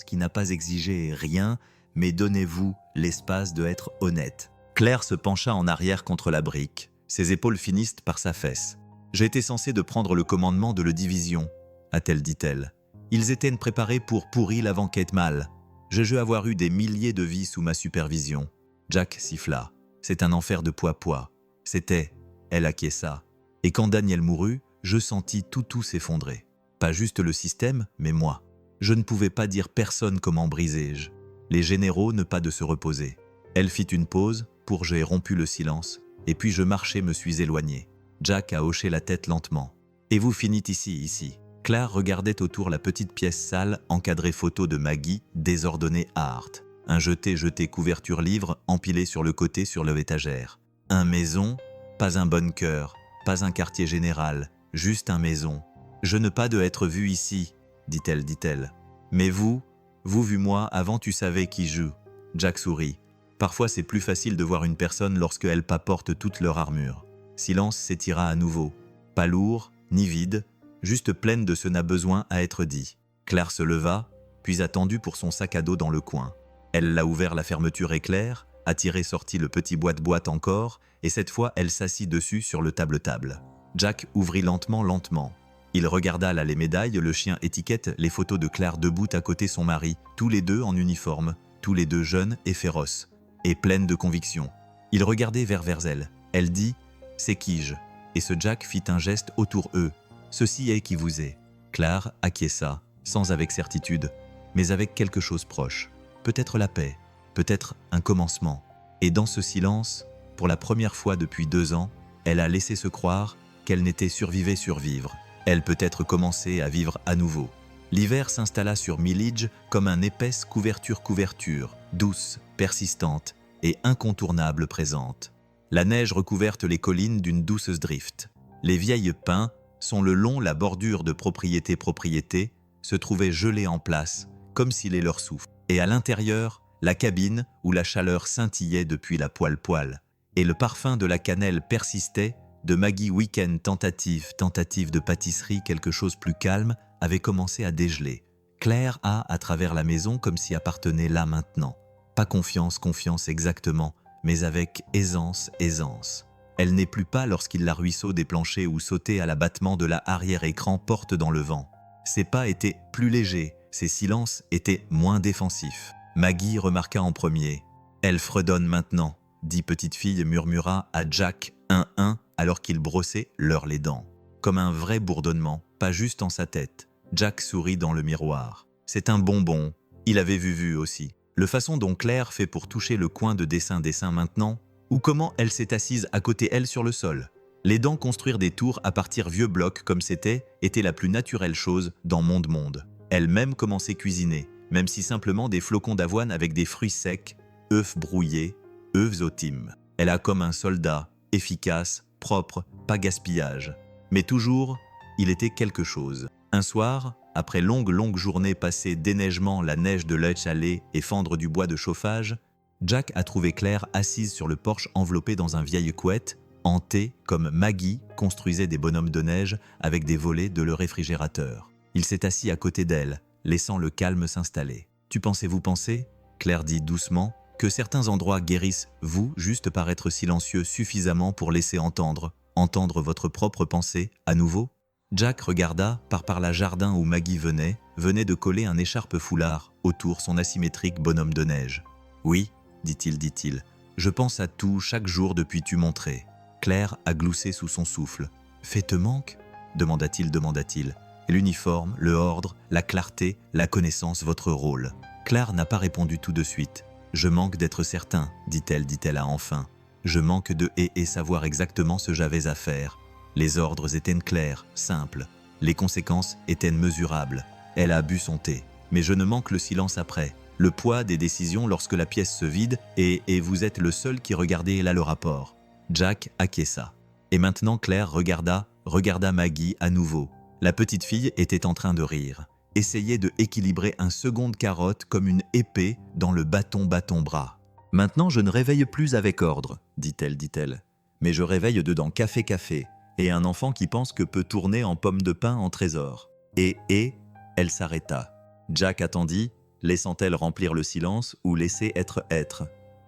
qui n'a pas exigé rien, mais donnez-vous l'espace de être honnête. Claire se pencha en arrière contre la brique. Ses épaules finissent par sa fesse. « J'ai été censé de prendre le commandement de la division, » a-t-elle dit-elle. « Ils étaient préparés pour pourrir l'avant-quête mal. Je veux avoir eu des milliers de vies sous ma supervision. » Jack siffla. « C'est un enfer de poids. C'était, » elle acquiesça. « Et quand Daniel mourut, je sentis tout s'effondrer. Pas juste le système, mais moi. Je ne pouvais pas dire personne comment brisais-je. Les généraux ne pas de se reposer. » Elle fit une pause, pour j'ai rompu le silence, et puis je marchais me suis éloigné. Jack a hoché la tête lentement. « Et vous finîtes ici. » Claire regardait autour la petite pièce sale, encadrée photo de Maggie, désordonnée à art. Un jeté couverture livre, empilé sur le côté sur l'étagère. Un maison, pas un bon cœur, pas un quartier général, juste un maison. « Je ne pas de être vue ici, dit-elle. Mais vous vu moi avant tu savais qui joue. » Jack sourit. Parfois c'est plus facile de voir une personne lorsque elle porte toute leur armure. Silence s'étira à nouveau. Pas lourd, ni vide, juste pleine de ce n'a besoin à être dit. Claire se leva, puis attendit pour son sac à dos dans le coin. Elle l'a ouvert, la fermeture éclair, a tiré sorti le petit boîte encore, et cette fois elle s'assit dessus sur le table. Jack ouvrit lentement. Il regarda les médailles, le chien étiquette, les photos de Claire debout à côté son mari, tous les deux en uniforme, tous les deux jeunes et féroces, et pleines de conviction. Il regardait vers elle. Elle dit « C'est qui-je » et ce Jack fit un geste autour eux. « Ceci est qui vous est. » Claire acquiesça, sans avec certitude, mais avec quelque chose proche. Peut-être la paix, peut-être un commencement. Et dans ce silence, pour la première fois depuis 2 ans, elle a laissé se croire qu'elle n'était survivre. Elle peut-être commençait à vivre à nouveau. L'hiver s'installa sur Milledge comme une épaisse couverture, douce, persistante et incontournable présente. La neige recouverte les collines d'une douce drift. Les vieilles pins sont le long la bordure de propriété se trouvaient gelés en place, comme s'il est leur souffle. Et à l'intérieur, la cabine où la chaleur scintillait depuis la poêle. Et le parfum de la cannelle persistait, de Maggie Weekend tentative de pâtisserie quelque chose plus calme, avait commencé à dégeler. Claire à travers la maison comme si appartenait là maintenant. Pas confiance exactement, mais avec aisance. Elle n'est plus pas lorsqu'il la ruisseau des planchers ou sautait à l'abattement de la arrière-écran porte dans le vent. Ses pas étaient plus légers, ses silences étaient moins défensifs. Maggie remarqua en premier. « Elle fredonne maintenant », dit petite fille murmura à Jack alors qu'il brossait les dents. Comme un vrai bourdonnement, pas juste en sa tête. Jack sourit dans le miroir. C'est un bonbon, il avait vu aussi. Le façon dont Claire fait pour toucher le coin de dessin maintenant, ou comment elle s'est assise à côté elle sur le sol. Les dents construire des tours à partir vieux blocs comme c'était, était la plus naturelle chose dans monde. Elle-même commençait cuisiner, même si simplement des flocons d'avoine avec des fruits secs, œufs brouillés, œufs au thym. Elle a comme un soldat, efficace, propre, pas gaspillage. Mais toujours, il était quelque chose. Un soir, après longue journée passée déneigement la neige de l'œil salé et fendre du bois de chauffage, Jack a trouvé Claire assise sur le porche enveloppée dans un vieille couette, hantée comme Maggie construisait des bonhommes de neige avec des volets de le réfrigérateur. Il s'est assis à côté d'elle, laissant le calme s'installer. « Tu pensez, Claire dit doucement, que certains endroits guérissent, vous, juste par être silencieux suffisamment pour laisser entendre votre propre pensée, à nouveau ?» Jack regarda par la jardin où Maggie venait de coller un écharpe foulard autour son asymétrique bonhomme de neige. « Oui, dit-il, je pense à tout chaque jour depuis tu montrais. » Claire a gloussé sous son souffle. « Fait te manque ?» demanda-t-il. « L'uniforme, le ordre, la clarté, la connaissance, votre rôle. » Claire n'a pas répondu tout de suite. « Je manque d'être certain, dit-elle enfin. Je manque de et savoir exactement ce j'avais à faire. Les ordres étaient clairs, simples. Les conséquences étaient mesurables. Elle a bu son thé. Mais je ne manque le silence après. Le poids des décisions lorsque la pièce se vide et vous êtes le seul qui regardez là le rapport. » Jack acquiesça. Et maintenant Claire regarda Maggie à nouveau. La petite fille était en train de rire. Essayait de équilibrer un seconde carotte comme une épée dans le bâton-bras. « Maintenant je ne réveille plus avec ordre, dit-elle. Mais je réveille dedans café, et un enfant qui pense que peut tourner en pomme de pin en trésor. » Et elle s'arrêta. Jack attendit, laissant-elle remplir le silence ou laisser être.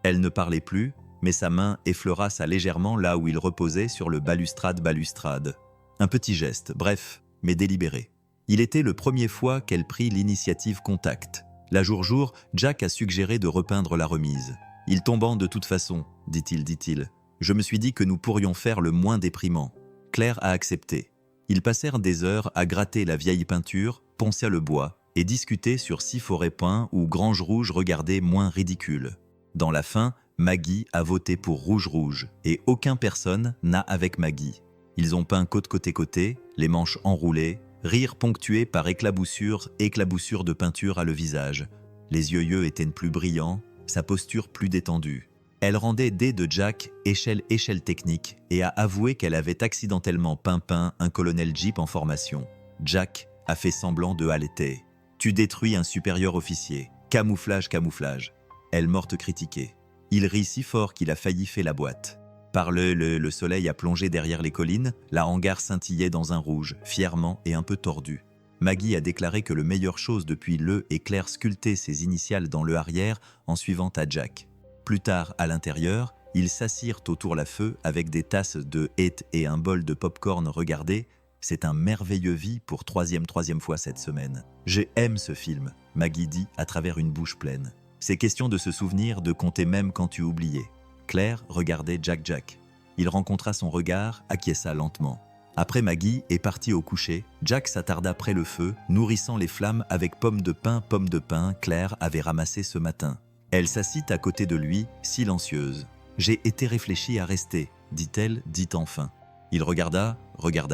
Elle ne parlait plus, mais sa main effleura ça légèrement là où il reposait sur le balustrade. Un petit geste, bref, mais délibéré. Il était le premier fois qu'elle prit l'initiative contact. La jour, Jack a suggéré de repeindre la remise. « Il tombant de toute façon, dit-il. Je me suis dit que nous pourrions faire le moins déprimant. » Claire a accepté. Ils passèrent des heures à gratter la vieille peinture, poncer le bois et discuter sur si forêt peint ou Grange Rouge regardait moins ridicule. Dans la fin, Maggie a voté pour Rouge et aucun personne n'a avec Maggie. Ils ont peint côté, les manches enroulées, rire ponctué par éclaboussure de peinture à le visage. Les yeux étaient plus brillants, sa posture plus détendue. Elle rendait dès de Jack échelle technique et a avoué qu'elle avait accidentellement peint un colonel Jeep en formation. Jack a fait semblant de halter. « Tu détruis un supérieur officier. Camouflage. » Elle morte critiquée. Il rit si fort qu'il a failli faire la boîte. Par le soleil a plongé derrière les collines, la hangar scintillait dans un rouge, fièrement et un peu tordu. Maggie a déclaré que le meilleure chose depuis et Claire sculptait ses initiales dans le arrière en suivant à Jack. Plus tard, à l'intérieur, ils s'assirent autour la feu avec des tasses de hête et un bol de pop-corn. Regardez, c'est un merveilleux vie pour troisième fois cette semaine. J'aime ce film, Maggie dit à travers une bouche pleine. C'est question de se souvenir, de compter même quand tu oubliais. Claire regardait Jack. Il rencontra son regard, acquiesça lentement. Après Maggie est partie au coucher, Jack s'attarda près le feu, nourrissant les flammes avec pommes de pin, Claire avait ramassé ce matin. Elle s'assit à côté de lui, silencieuse. « J'ai été réfléchie à rester », dit-elle, dit enfin. Il regarda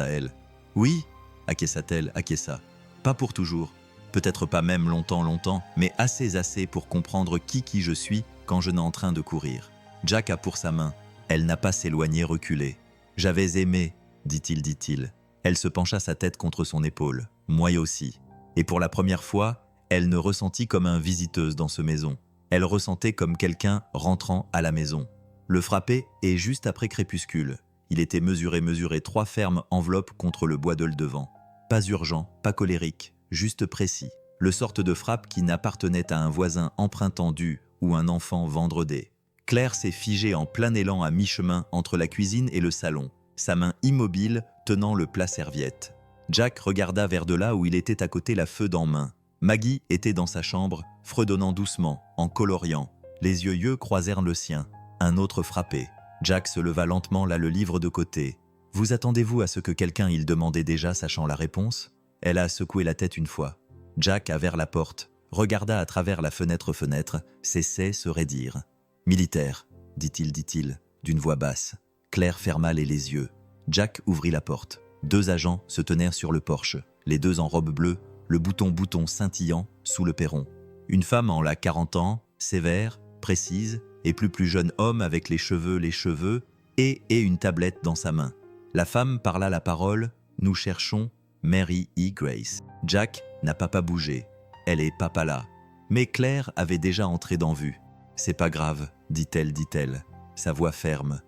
elle. « Oui », acquiesça-t-elle, acquiesça. « Pas pour toujours. Peut-être pas même longtemps, mais assez pour comprendre qui je suis quand je n'ai en train de courir. » Jack a pour sa main. Elle n'a pas s'éloigné, reculé. « J'avais aimé, dit-il. Elle se pencha sa tête contre son épaule. Moi aussi. Et pour la première fois, elle ne ressentit comme une visiteuse dans ce maison. Elle ressentait comme quelqu'un rentrant à la maison. Le frapper est juste après crépuscule. Il était mesuré 3 fermes enveloppes contre le bois de le devant. Pas urgent, pas colérique, juste précis. Le sorte de frappe qui n'appartenait à un voisin empruntant du ou un enfant vendredi. Claire s'est figée en plein élan à mi-chemin entre la cuisine et le salon, sa main immobile tenant le plat-serviette. Jack regarda vers de là où il était à côté, la feuille en main. Maggie était dans sa chambre, fredonnant doucement, en coloriant. Les yeux croisèrent le sien. Un autre frappé. Jack se leva lentement, là le livre de côté. « Vous attendez-vous à ce que quelqu'un il demandait déjà, sachant la réponse ?» Elle a secoué la tête une fois. Jack a vers la porte, regarda à travers la fenêtre, cessait se raidir. « Militaire, dit-il, d'une voix basse. Claire ferma les yeux. Jack ouvrit la porte. 2 agents se tenèrent sur le porche, les 2 en robe bleue, le bouton scintillant sous le perron. Une femme en la 40 ans, sévère, précise, et plus jeune homme avec les cheveux, et une tablette dans sa main. La femme parla la parole, « Nous cherchons Mary E. Grace. » Jack n'a pas bougé. Elle est pas là. Mais Claire avait déjà entré dans vue. « C'est pas grave, dit-elle, sa voix ferme.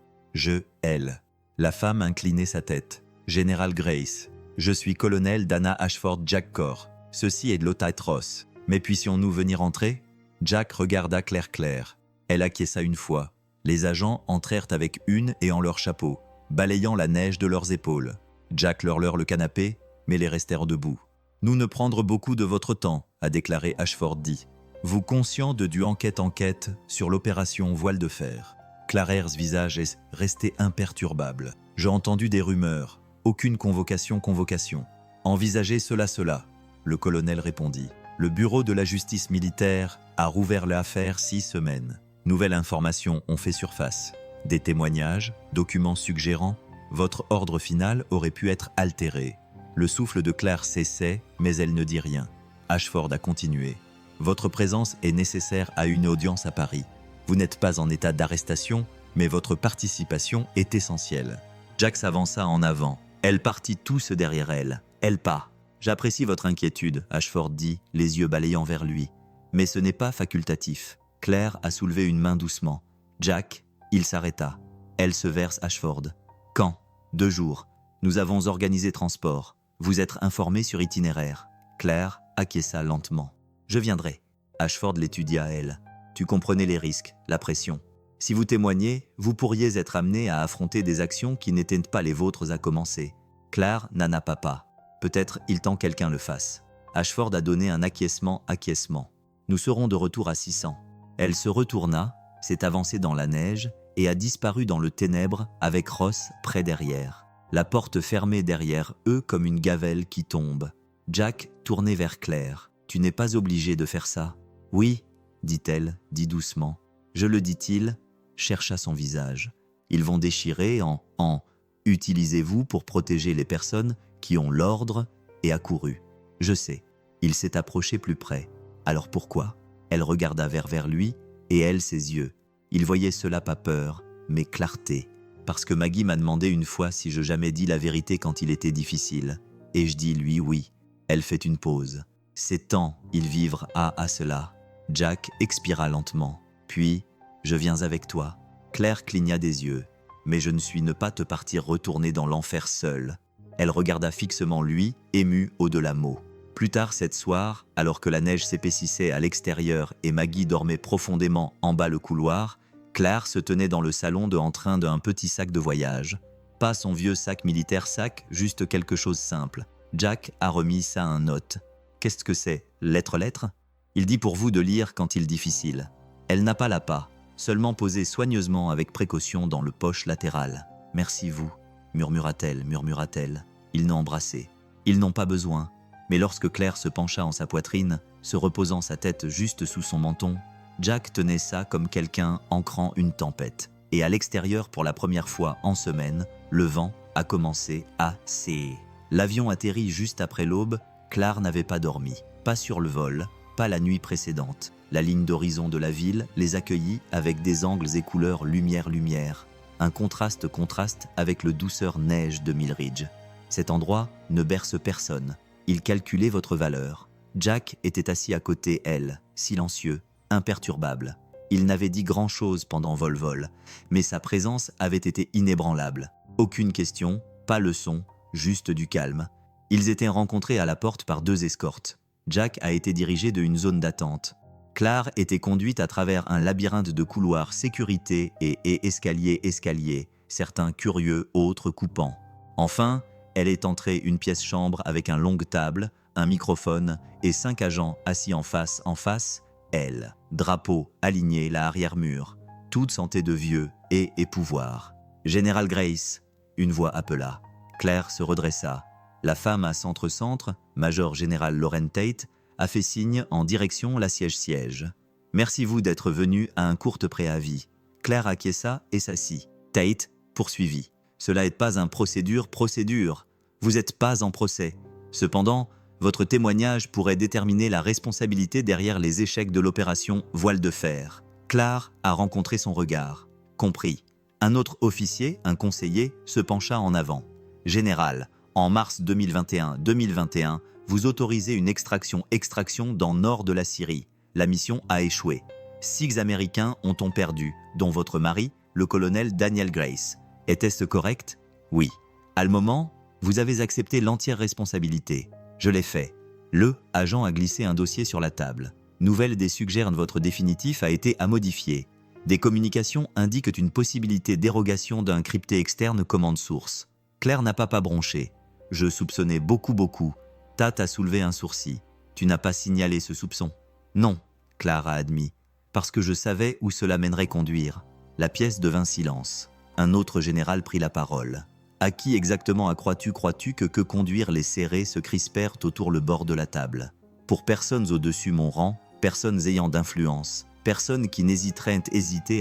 Elle. » La femme inclinait sa tête. « Général Grace, je suis colonel Dana Ashford Jack Corr. Ceci est de l'Otat Ross. Mais puissions-nous venir entrer ?» Jack regarda Claire. Elle acquiesça une fois. Les agents entrèrent avec une et en leur chapeau, balayant la neige de leurs épaules. Jack leur le canapé, mais les restèrent debout. « Nous ne prendre beaucoup de votre temps, » a déclaré Ashford dit. « Vous conscient de du enquête sur l'opération Voile de Fer. » Claire's visage est resté imperturbable. « J'ai entendu des rumeurs. Aucune convocation. Envisagez cela. » Le colonel répondit. « Le bureau de la justice militaire a rouvert l'affaire 6 semaines. Nouvelles informations ont fait surface. Des témoignages, documents suggérant votre ordre final aurait pu être altéré. » Le souffle de Claire cessait, mais elle ne dit rien. Ashford a continué. « Votre présence est nécessaire à une audience à Paris. Vous n'êtes pas en état d'arrestation, mais votre participation est essentielle. » Jack s'avança en avant. Elle partit tous derrière elle. Elle pas. « J'apprécie votre inquiétude, » Ashford dit, les yeux balayant vers lui. « Mais ce n'est pas facultatif. » Claire a soulevé une main doucement. « Jack, il s'arrêta. » Elle se verse Ashford. « Quand ? 2 jours. Nous avons organisé transport. Vous êtes informé sur itinéraire. » Claire acquiesça lentement. « Je viendrai. » Ashford l'étudia à elle. « Tu comprenais les risques, la pression. Si vous témoignez, vous pourriez être amené à affronter des actions qui n'étaient pas les vôtres à commencer. » Claire n'en a pas. Peut-être il temps quelqu'un le fasse. Ashford a donné un acquiescement. « Nous serons de retour à 600. » Elle se retourna, s'est avancée dans la neige et a disparu dans le ténèbre avec Ross près derrière. La porte fermée derrière eux comme une gavelle qui tombe. Jack tournait vers Claire. « Tu n'es pas obligé de faire ça. »« Oui, » dit-elle, dit doucement. « Je le dit-il, » chercha son visage. « Ils vont déchirer en utilisez-vous pour protéger les personnes qui ont l'ordre et accouru. Je sais. » Il s'est approché plus près. « Alors pourquoi ?» Elle regarda vers lui, et elle ses yeux. Il voyait cela pas peur, mais clarté. « Parce que Maggie m'a demandé une fois si je jamais dit la vérité quand il était difficile. Et je dis lui oui. » Elle fait une pause. « C'est temps, ils vivent à cela. » Jack expira lentement. Puis, « Je viens avec toi. » Claire cligna des yeux. « Mais je ne suis ne pas te partir retourner dans l'enfer seule. » Elle regarda fixement lui, émue au-delà mots. Plus tard cette soir, alors que la neige s'épaississait à l'extérieur et Maggie dormait profondément en bas le couloir, Claire se tenait dans le salon en train d'un petit sac de voyage. Pas son vieux sac militaire juste quelque chose simple. Jack a remis ça à un note. Qu'est-ce que c'est ? Lettre ? Il dit pour vous de lire quand il difficile. Elle n'a pas la pas. seulement posé soigneusement avec précaution dans le poche latéral. « Merci vous, murmura-t-elle, murmura-t-elle. Ils n'ont embrassé. Ils n'ont pas besoin. » Mais lorsque Claire se pencha en sa poitrine, se reposant sa tête juste sous son menton, Jack tenait ça comme quelqu'un ancrant une tempête. Et à l'extérieur, pour la première fois en semaine, le vent a commencé à séer. L'avion atterrit juste après l'aube. Claire n'avait pas dormi. Pas sur le vol, pas la nuit précédente. La ligne d'horizon de la ville les accueillit avec des angles et couleurs lumière-lumière. Un contraste avec le douceur neige de Millridge. Cet endroit ne berce personne. Il calculait votre valeur. Jack était assis à côté elle, silencieux, imperturbable. Il n'avait dit grand-chose pendant vol-vol, mais sa présence avait été inébranlable. Aucune question, pas leçon, juste du calme. Ils étaient rencontrés à la porte par 2 escortes. Jack a été dirigé de une zone d'attente. Claire était conduite à travers un labyrinthe de couloirs sécurité et escaliers, certains curieux, autres coupants. Enfin, elle est entrée une pièce-chambre avec une longue table, un microphone et 5 agents assis en face, elle. Drapeau aligné là arrière-mur. Toute santé de vieux et pouvoir. « Général Grace !» une voix appela. Claire se redressa. La femme à centre-centre, Major Général Lauren Tate, a fait signe en direction la siège-siège. « Merci vous d'être venu à un court préavis. » Claire acquiesça et s'assit. Tate poursuivit. « Cela n'est pas un procédure. Vous n'êtes pas en procès. Cependant, votre témoignage pourrait déterminer la responsabilité derrière les échecs de l'opération Voile de Fer. » Claire a rencontré son regard. Compris. Un autre officier, un conseiller, se pencha en avant. « Général, en mars 2021, vous autorisez une extraction dans nord de la Syrie. La mission a échoué. 6 Américains ont perdu, dont votre mari, le colonel Daniel Grace. Était-ce correct? Oui. À le moment, vous avez accepté l'entière responsabilité. Je l'ai fait. Le agent a glissé un dossier sur la table. Nouvelle des suggère votre définitif a été à modifier. Des communications indiquent une possibilité dérogation d'un crypté externe commande source. Claire n'a pas bronché. Je soupçonnais beaucoup. Tate a soulevé un sourcil. Tu n'as pas signalé ce soupçon? Non, Claire a admis, parce que je savais où cela mènerait conduire. La pièce devint silence. Un autre général prit la parole. À qui exactement crois-tu que conduire les serrés se crispèrent autour le bord de la table? Pour personnes au-dessus mon rang, personnes ayant d'influence, personne qui n'hésiterait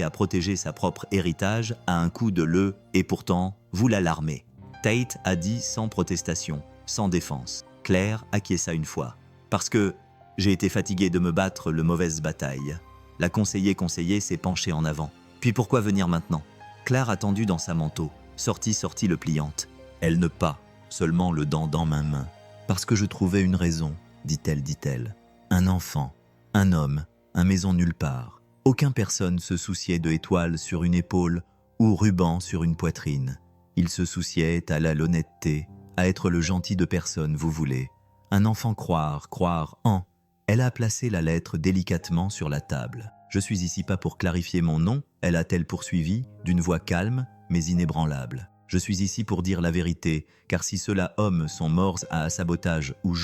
à protéger sa propre héritage à un coup de le, et pourtant, vous l'alarmez. Tate a dit sans protestation, sans défense. Claire acquiesça une fois. Parce que j'ai été fatigué de me battre le mauvaise bataille. La conseiller s'est penchée en avant. Puis pourquoi venir maintenant? Claire attendit dans sa manteau. Sortit le pliante. Elle ne pas, seulement le dent dans main. Parce que je trouvais une raison, dit-elle. Un enfant, un homme, un maison nulle part. Aucun personne se souciait de étoiles sur une épaule ou ruban sur une poitrine. Il se souciait à l'honnêteté, à être le gentil de personne, vous voulez. Un enfant croire en. Elle a placé la lettre délicatement sur la table. Je suis ici pas pour clarifier mon nom, elle a-t-elle poursuivi, d'une voix calme, mais inébranlable. Je suis ici pour dire la vérité, car si ceux-là hommes sont morts à sabotage ou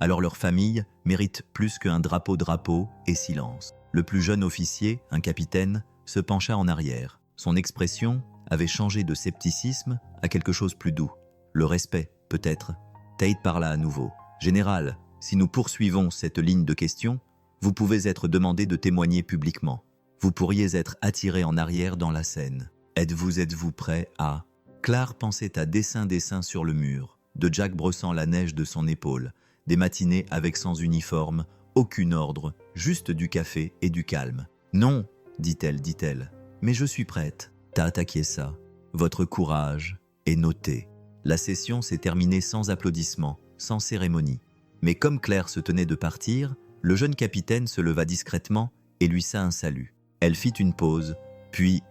alors leur famille mérite plus qu'un drapeau et silence. Le plus jeune officier, un capitaine, se pencha en arrière. Son expression avait changé de scepticisme à quelque chose plus doux. Le respect, peut-être. Tate parla à nouveau. Général, si nous poursuivons cette ligne de questions, vous pouvez être demandé de témoigner publiquement. Vous pourriez être attiré en arrière dans la scène. Êtes-vous prêt à... Claire pensait à dessin sur le mur, de Jack brossant la neige de son épaule, des matinées avec sans uniforme, aucun ordre, juste du café et du calme. Non, dit-elle, mais je suis prête. Tate acquiesça. Votre courage est noté. La session s'est terminée sans applaudissements, sans cérémonie. Mais comme Claire se tenait de partir, le jeune capitaine se leva discrètement et lui sa un salut. Elle fit une pause, puis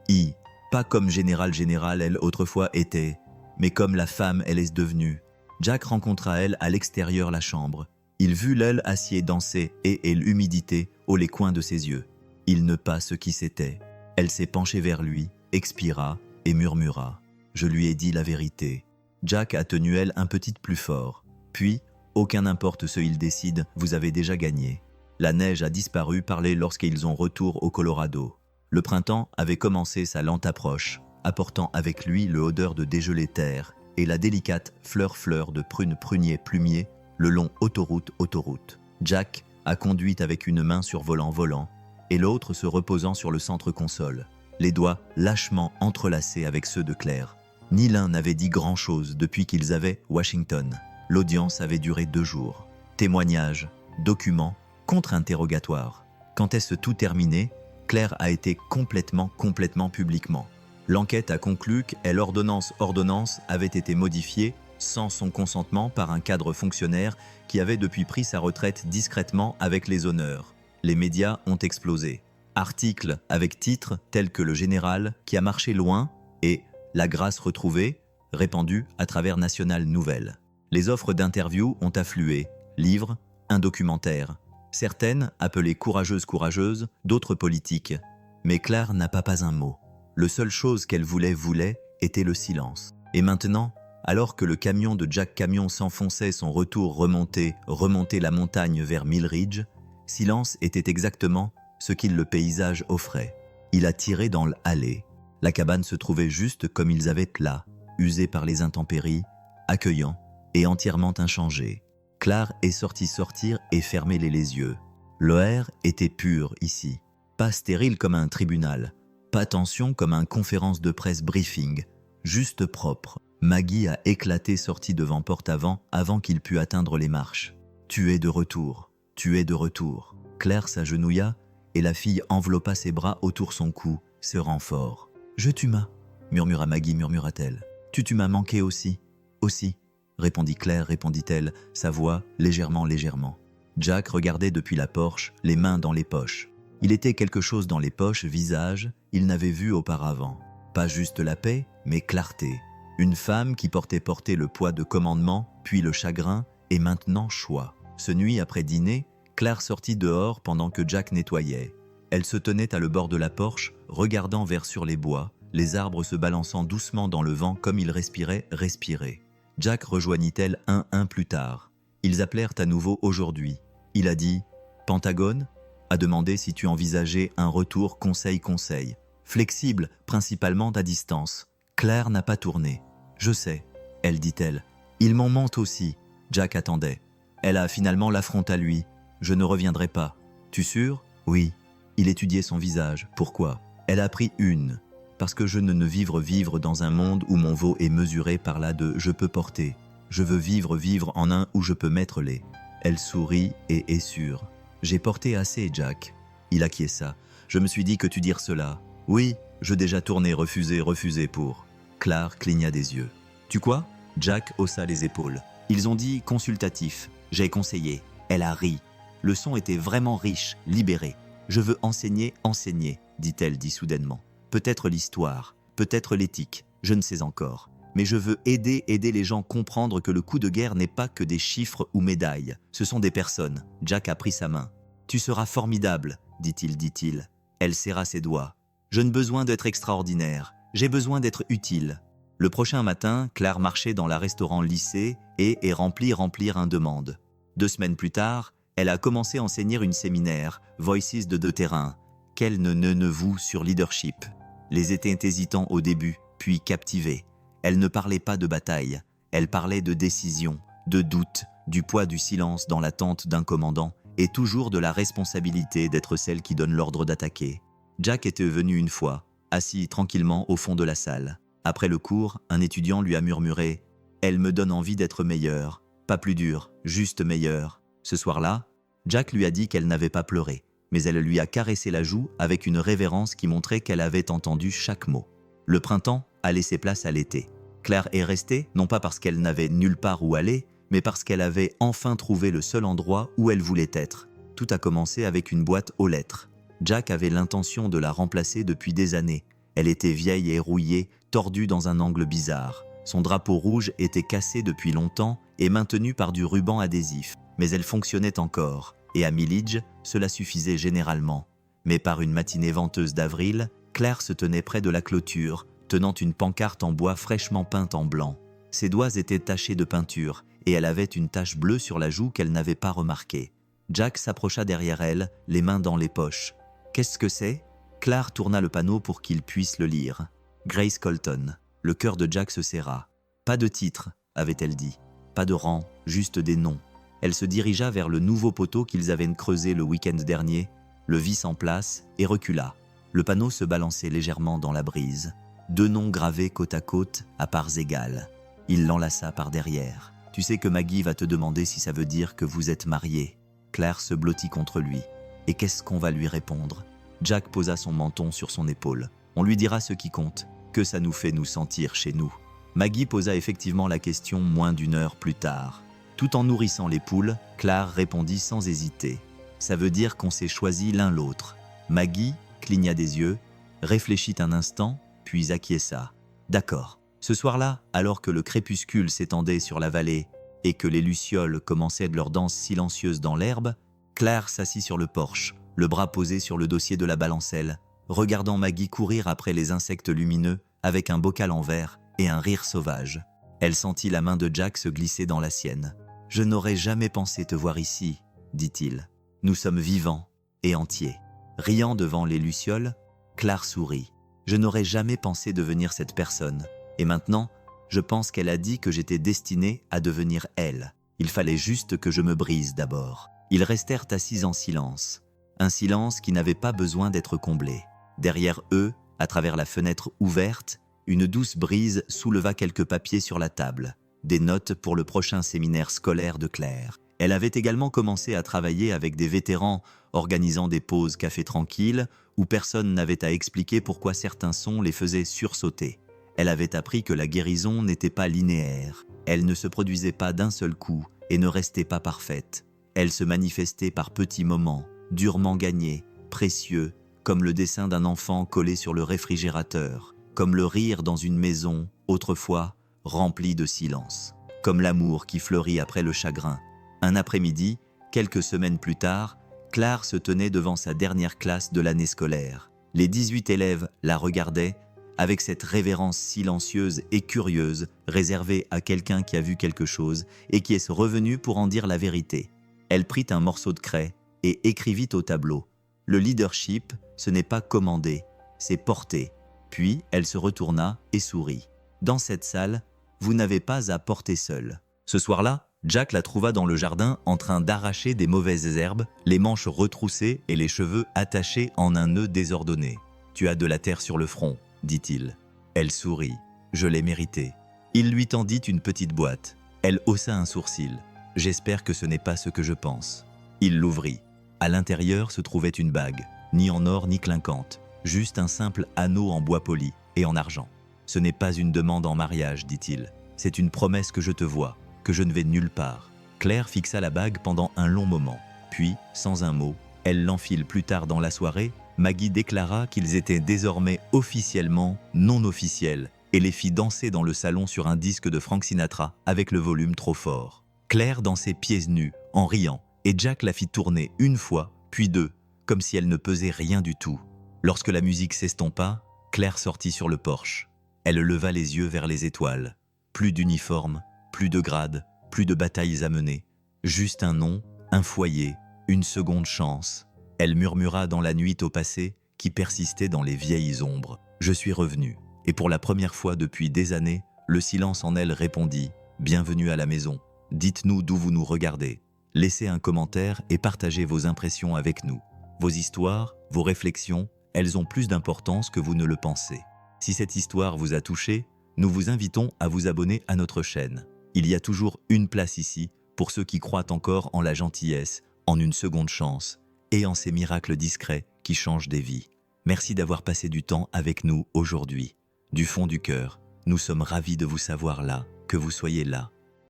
pas comme général elle autrefois était, mais comme la femme elle est devenue. Jack rencontra elle à l'extérieur la chambre. Il vit l'aile acier danser et l'humidité aux les coins de ses yeux. Il ne pas ce qui c'était. Elle s'est penchée vers lui, expira et murmura. Je lui ai dit la vérité. Jack a tenu elle un petit plus fort. Puis, aucun n'importe ce il décide, vous avez déjà gagné. La neige a disparu, parlé lorsqu'ils ont retour au Colorado. Le printemps avait commencé sa lente approche, apportant avec lui l'odeur de dégelé terre et la délicate fleur de prunier plumier le long autoroute. Jack a conduit avec une main sur volant et l'autre se reposant sur le centre console, les doigts lâchement entrelacés avec ceux de Claire. Ni l'un n'avait dit grand-chose depuis qu'ils avaient Washington. L'audience avait duré 2 jours. Témoignages, documents, contre-interrogatoires. Quand est-ce tout terminé, Claire a été complètement publiquement. L'enquête a conclu qu'elle ordonnance avait été modifiée sans son consentement par un cadre fonctionnaire qui avait depuis pris sa retraite discrètement avec les honneurs. Les médias ont explosé. Articles avec titres tels que Le Général qui a marché loin et La grâce retrouvée, répandus à travers National Nouvelles. Les offres d'interviews ont afflué. Livres, un documentaire. Certaines appelées courageuses, d'autres politiques. Mais Claire n'a pas un mot. Le seule chose qu'elle voulait était le silence. Et maintenant, alors que le camion de Jack Camion s'enfonçait son retour remonter la montagne vers Mill Ridge, silence était exactement ce qu'il le paysage offrait. Il a tiré dans l'allée. La cabane se trouvait juste comme ils avaient là, usée par les intempéries, accueillant et entièrement inchangé. Claire est sortie sortir et fermer les yeux. L'air était pur ici, pas stérile comme un tribunal, pas tension comme un conférence de presse briefing, juste propre. Maggie a éclaté sortie devant porte avant qu'il pût atteindre les marches. Tu es de retour. Claire s'agenouilla et la fille enveloppa ses bras autour son cou, serrant fort. Je tu m'as, murmura Maggie, murmura-t-elle. Tu m'as manqué aussi, répondit Claire, répondit-elle, sa voix légèrement. Jack regardait depuis la porche, les mains dans les poches. Il était quelque chose dans les poches, visage, il n'avait vu auparavant. Pas juste la paix, mais clarté. Une femme qui portait le poids de commandement, puis le chagrin, et maintenant choix. Ce nuit après dîner, Claire sortit dehors pendant que Jack nettoyait. Elle se tenait à le bord de la porche, regardant vers sur les bois, les arbres se balançant doucement dans le vent comme ils respiraient. Jack rejoignit-elle un plus tard. Ils appelèrent à nouveau aujourd'hui. Il a dit « Pentagone ?» a demandé si tu envisageais un retour conseil. Flexible, principalement à distance. Claire n'a pas tourné. « Je sais, » elle dit-elle. « Il m'en ment aussi. » Jack attendait. Elle a finalement l'affront à lui. « Je ne reviendrai pas. »« Tu sûr ?»« Oui. » Il étudiait son visage. « Pourquoi ?» Elle a pris une. « Parce que je ne vivre dans un monde où mon veau est mesuré par là de « je peux porter ». Je veux vivre en un où je peux mettre les. Elle sourit et est sûre. « J'ai porté assez, Jack. » Il acquiesça. « Je me suis dit que tu dirais cela. »« Oui, je déjà tourné, refusé pour. » Claire cligna des yeux. « Tu quoi ?» Jack haussa les épaules. « Ils ont dit consultatif. J'ai conseillé. » Elle a ri. Le son était vraiment riche, libéré. « Je veux enseigner, dit-elle soudainement. Peut-être l'histoire, peut-être l'éthique, je ne sais encore. Mais je veux aider les gens comprendre que le coup de guerre n'est pas que des chiffres ou médailles. Ce sont des personnes. » Jack a pris sa main. « Tu seras formidable, dit-il. Elle serra ses doigts. « Je n'ai besoin d'être extraordinaire. J'ai besoin d'être utile. » Le prochain matin, Claire marchait dans la restaurant lycée et remplir un demande. 2 semaines plus tard, elle a commencé à enseigner une séminaire, Voices de terrain. Quel ne vous sur leadership. Les étaient hésitants au début, puis captivés. Elle ne parlait pas de bataille, elle parlait de décision, de doute, du poids du silence dans l'attente d'un commandant et toujours de la responsabilité d'être celle qui donne l'ordre d'attaquer. Jack était venu une fois, assis tranquillement au fond de la salle. Après le cours, un étudiant lui a murmuré « Elle me donne envie d'être meilleure, pas plus dur, juste meilleure. » Ce soir-là, Jack lui a dit qu'elle n'avait pas pleuré, mais elle lui a caressé la joue avec une révérence qui montrait qu'elle avait entendu chaque mot. Le printemps a laissé place à l'été. Claire est restée, non pas parce qu'elle n'avait nulle part où aller, mais parce qu'elle avait enfin trouvé le seul endroit où elle voulait être. Tout a commencé avec une boîte aux lettres. Jack avait l'intention de la remplacer depuis des années. Elle était vieille et rouillée, tordue dans un angle bizarre. Son drapeau rouge était cassé depuis longtemps et maintenu par du ruban adhésif. Mais elle fonctionnait encore, et à Milledge, cela suffisait généralement. Mais par une matinée venteuse d'avril, Claire se tenait près de la clôture, tenant une pancarte en bois fraîchement peinte en blanc. Ses doigts étaient tachés de peinture, et elle avait une tache bleue sur la joue qu'elle n'avait pas remarquée. Jack s'approcha derrière elle, les mains dans les poches. « Qu'est-ce que c'est » Claire tourna le panneau pour qu'il puisse le lire. Grace Colton. Le cœur de Jack se serra. Pas de titre, avait-elle dit. Pas de rang, juste des noms. Elle se dirigea vers le nouveau poteau qu'ils avaient creusé le week-end dernier, le vis en place et recula. Le panneau se balançait légèrement dans la brise. 2 noms gravés côte à côte, à parts égales. Il l'enlaça par derrière. « Tu sais que Maggie va te demander si ça veut dire que vous êtes mariés. » Claire se blottit contre lui. « Et qu'est-ce qu'on va lui répondre ?» Jack posa son menton sur son épaule. « On lui dira ce qui compte, que ça nous fait nous sentir chez nous. » Maggie posa effectivement la question moins d'1 heure plus tard. Tout en nourrissant les poules, Claire répondit sans hésiter. « Ça veut dire qu'on s'est choisis l'un l'autre. » Maggie cligna des yeux, réfléchit un instant, puis acquiesça. « D'accord. » Ce soir-là, alors que le crépuscule s'étendait sur la vallée et que les lucioles commençaient de leur danse silencieuse dans l'herbe, Claire s'assit sur le porche, le bras posé sur le dossier de la balancelle, regardant Maggie courir après les insectes lumineux avec un bocal en verre et un rire sauvage. Elle sentit la main de Jack se glisser dans la sienne. « Je n'aurais jamais pensé te voir ici, » dit-il. « Nous sommes vivants et entiers. » Riant devant les lucioles, Claire sourit. « Je n'aurais jamais pensé devenir cette personne. Et maintenant, je pense qu'elle a dit que j'étais destiné à devenir elle. Il fallait juste que je me brise d'abord. » Ils restèrent assis en silence. Un silence qui n'avait pas besoin d'être comblé. Derrière eux, à travers la fenêtre ouverte, une douce brise souleva quelques papiers sur la table. Des notes pour le prochain séminaire scolaire de Claire. Elle avait également commencé à travailler avec des vétérans, organisant des pauses café tranquilles, où personne n'avait à expliquer pourquoi certains sons les faisaient sursauter. Elle avait appris que la guérison n'était pas linéaire. Elle ne se produisait pas d'un seul coup et ne restait pas parfaite. Elle se manifestait par petits moments, durement gagnés, précieux, comme le dessin d'un enfant collé sur le réfrigérateur, comme le rire dans une maison, autrefois, remplie de silence, comme l'amour qui fleurit après le chagrin. Un après-midi, quelques semaines plus tard, Claire se tenait devant sa dernière classe de l'année scolaire. Les 18 élèves la regardaient avec cette révérence silencieuse et curieuse réservée à quelqu'un qui a vu quelque chose et qui est revenu pour en dire la vérité. Elle prit un morceau de craie et écrivit au tableau. Le leadership, ce n'est pas commander, c'est porter. Puis elle se retourna et sourit. Dans cette salle, vous n'avez pas à porter seul. Ce soir-là, Jack la trouva dans le jardin en train d'arracher des mauvaises herbes, les manches retroussées et les cheveux attachés en un nœud désordonné. « Tu as de la terre sur le front », dit-il. Elle sourit. « Je l'ai mérité. » Il lui tendit une petite boîte. Elle haussa un sourcil. « J'espère que ce n'est pas ce que je pense. » Il l'ouvrit. À l'intérieur se trouvait une bague, ni en or ni clinquante, juste un simple anneau en bois poli et en argent. « Ce n'est pas une demande en mariage, dit-il. C'est une promesse que je te vois, que je ne vais nulle part. » Claire fixa la bague pendant un long moment. Puis, sans un mot, elle l'enfile plus tard dans la soirée. Maggie déclara qu'ils étaient désormais officiellement non officiels et les fit danser dans le salon sur un disque de Frank Sinatra avec le volume trop fort. Claire dansait pieds nus, en riant, et Jack la fit tourner 1 fois, puis 2, comme si elle ne pesait rien du tout. Lorsque la musique s'estompa, Claire sortit sur le porche. Elle leva les yeux vers les étoiles. Plus d'uniforme, plus de grade, plus de batailles à mener. Juste un nom, un foyer, une seconde chance. Elle murmura dans la nuit au passé qui persistait dans les vieilles ombres. « Je suis revenue. » Et pour la première fois depuis des années, le silence en elle répondit « Bienvenue à la maison. Dites-nous d'où vous nous regardez. Laissez un commentaire et partagez vos impressions avec nous. Vos histoires, vos réflexions, elles ont plus d'importance que vous ne le pensez. Si cette histoire vous a touché, nous vous invitons à vous abonner à notre chaîne. Il y a toujours une place ici pour ceux qui croient encore en la gentillesse, en une seconde chance et en ces miracles discrets qui changent des vies. Merci d'avoir passé du temps avec nous aujourd'hui. Du fond du cœur, nous sommes ravis de vous savoir là, que vous soyez là,